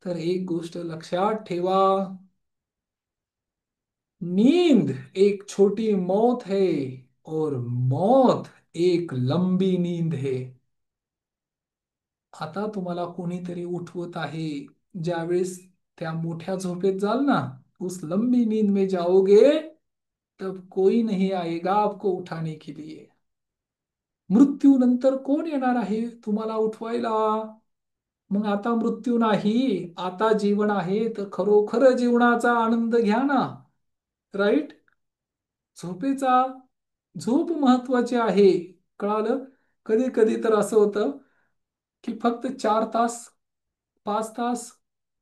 तर एक गोष्ट लक्षात ठेवा, नींद एक छोटी मौत है और मौत एक लंबी नींद है. आता तुम्हाला कोणीतरी उठवत आहे. ज्यावेळेस त्या मोठ्या झोपेत जाल ना, उस लंबी नींद में जाओगे तब कोई नहीं आएगा आपको उठाने के लिए. मृत्यू नंतर कोण येणार आहे तुम्हाला उठवायला? मग आता मृत्यू नाही, आता जीवन आहे, तर खरोखर जीवनाचा आनंद घ्या ना. राईट. झोपेचा झोप महत्वाची आहे. कळालं? कधी कधी तर असं होतं की फक्त 4 तास, 5 तास,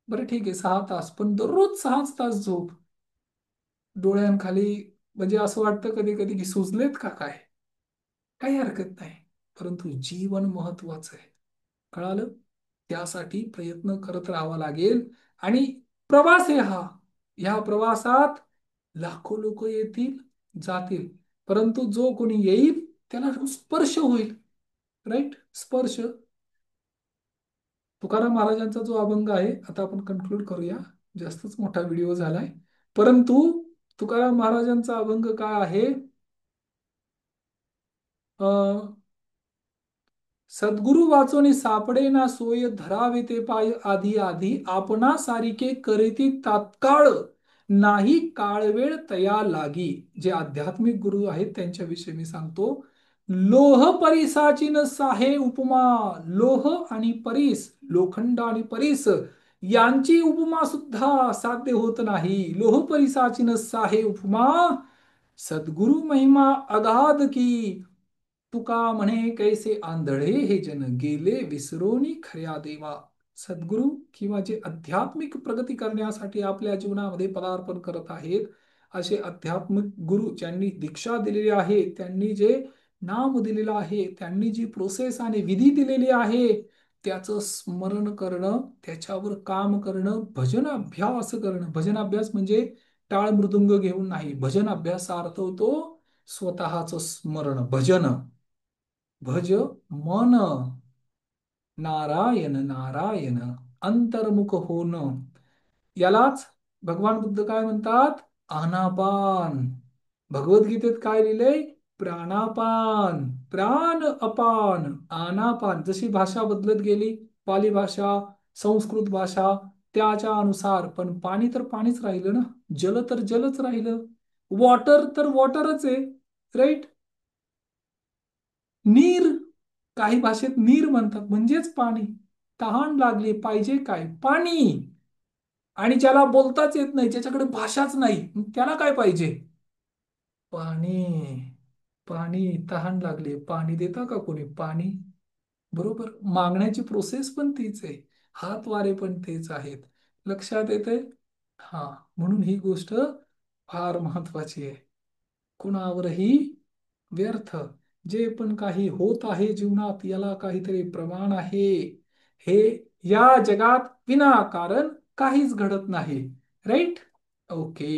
बरं ठीक आहे 6 तास, पण दररोज 6 तास झोप डोळ्यांखाली, म्हणजे असं वाटतं कधी कधी की सुजलेत का काय. काही हरकत नाही, परंतु जीवन महत्वाचं आहे. कळालं? त्यासाठी प्रयत्न करत राहावा लागेल. आणि प्रवास आहे हा. ह्या प्रवासात लाखो लोक येतील, जातील, परंतु जो कोणी येईल त्याला स्पर्श होईल. राईट. स्पर्श. तुकाराम महाराजांचा जो अभंग आहे, आता आपण कन्क्लूड करूया, जास्तच मोठा व्हिडिओ झालाय. परंतु तुकाराम महाराजांचा अभंग काय आहे? सद्गुरु वाचोनी सापडे ना सोय, धरावे ते पाय आधी आधी, आपणा सारिके करीती तात्काळ, नाही काळ वेळ तया लागी. जे आध्यात्मिक गुरु आहेत त्यांच्याविषयी मी सांगतो. लोह परिसाची न साहे उपमा. लोह आणि परीस, लोखंड आणि परीस यांची उपमा सुद्धा साध्य होत नाही. लोह परिसाची न साहे उपमा, सद्गुरु महिमा अगाध की. तुका म्हणे कैसे आंधळे हे जन, गेले विसरोनी खऱ्या देवा. सद्गुरू किंवा जे आध्यात्मिक प्रगती करण्यासाठी आपल्या जीवनामध्ये पदार्पण करत आहेत, असे आध्यात्मिक गुरु ज्यांनी दीक्षा दिलेली आहे, त्यांनी जे नाम दिलेलं आहे, त्यांनी जी प्रोसेस आणि विधी दिलेली आहे, त्याचं स्मरण करणं, त्याच्यावर काम करणं, भजन अभ्यास करणं. भजन अभ्यास म्हणजे टाळ मृदुंग घेऊन नाही. भजन अभ्यासा अर्थ होतो स्वतःच स्मरण. भजन. भज मन, नारायण नारायण, अंतर्मुख होन. यालाच भगवान बुद्ध काय म्हणतात? आनापान. भगवद्गीतेत काय लिहिलंय? प्राणापान. प्राण अपान आनापान. जशी भाषा बदलत गेली, पाली भाषा, संस्कृत भाषा, त्याच्या अनुसार, पण पाणी तर पाणीच राहिलं ना. जल तर जलच राहिलं. वॉटर तर वॉटरच आहे. राईट. नीर, काही भाषेत नीर म्हणतात, म्हणजेच पाणी. तहान लागली, पाहिजे काय? पाणी. आणि ज्याला बोलताच येत नाही, ज्याच्याकडे भाषाच नाही, मग त्याला काय पाहिजे? पाणी. पाणी. तहान लागली, पाणी देता का कोणी? पाणी. बरोबर. मागण्याची प्रोसेस पण तीच आहे, हात वारे पण तेच आहेत. लक्षात येते? हा. म्हणून ही गोष्ट फार महत्वाची आहे. कुणावरही व्यर्थ, जे पण काही होत आहे जीवनात, याला काहीतरी प्रमाण आहे. हे या जगात विनाकारण काहीच घडत नाही. राईट. ओके.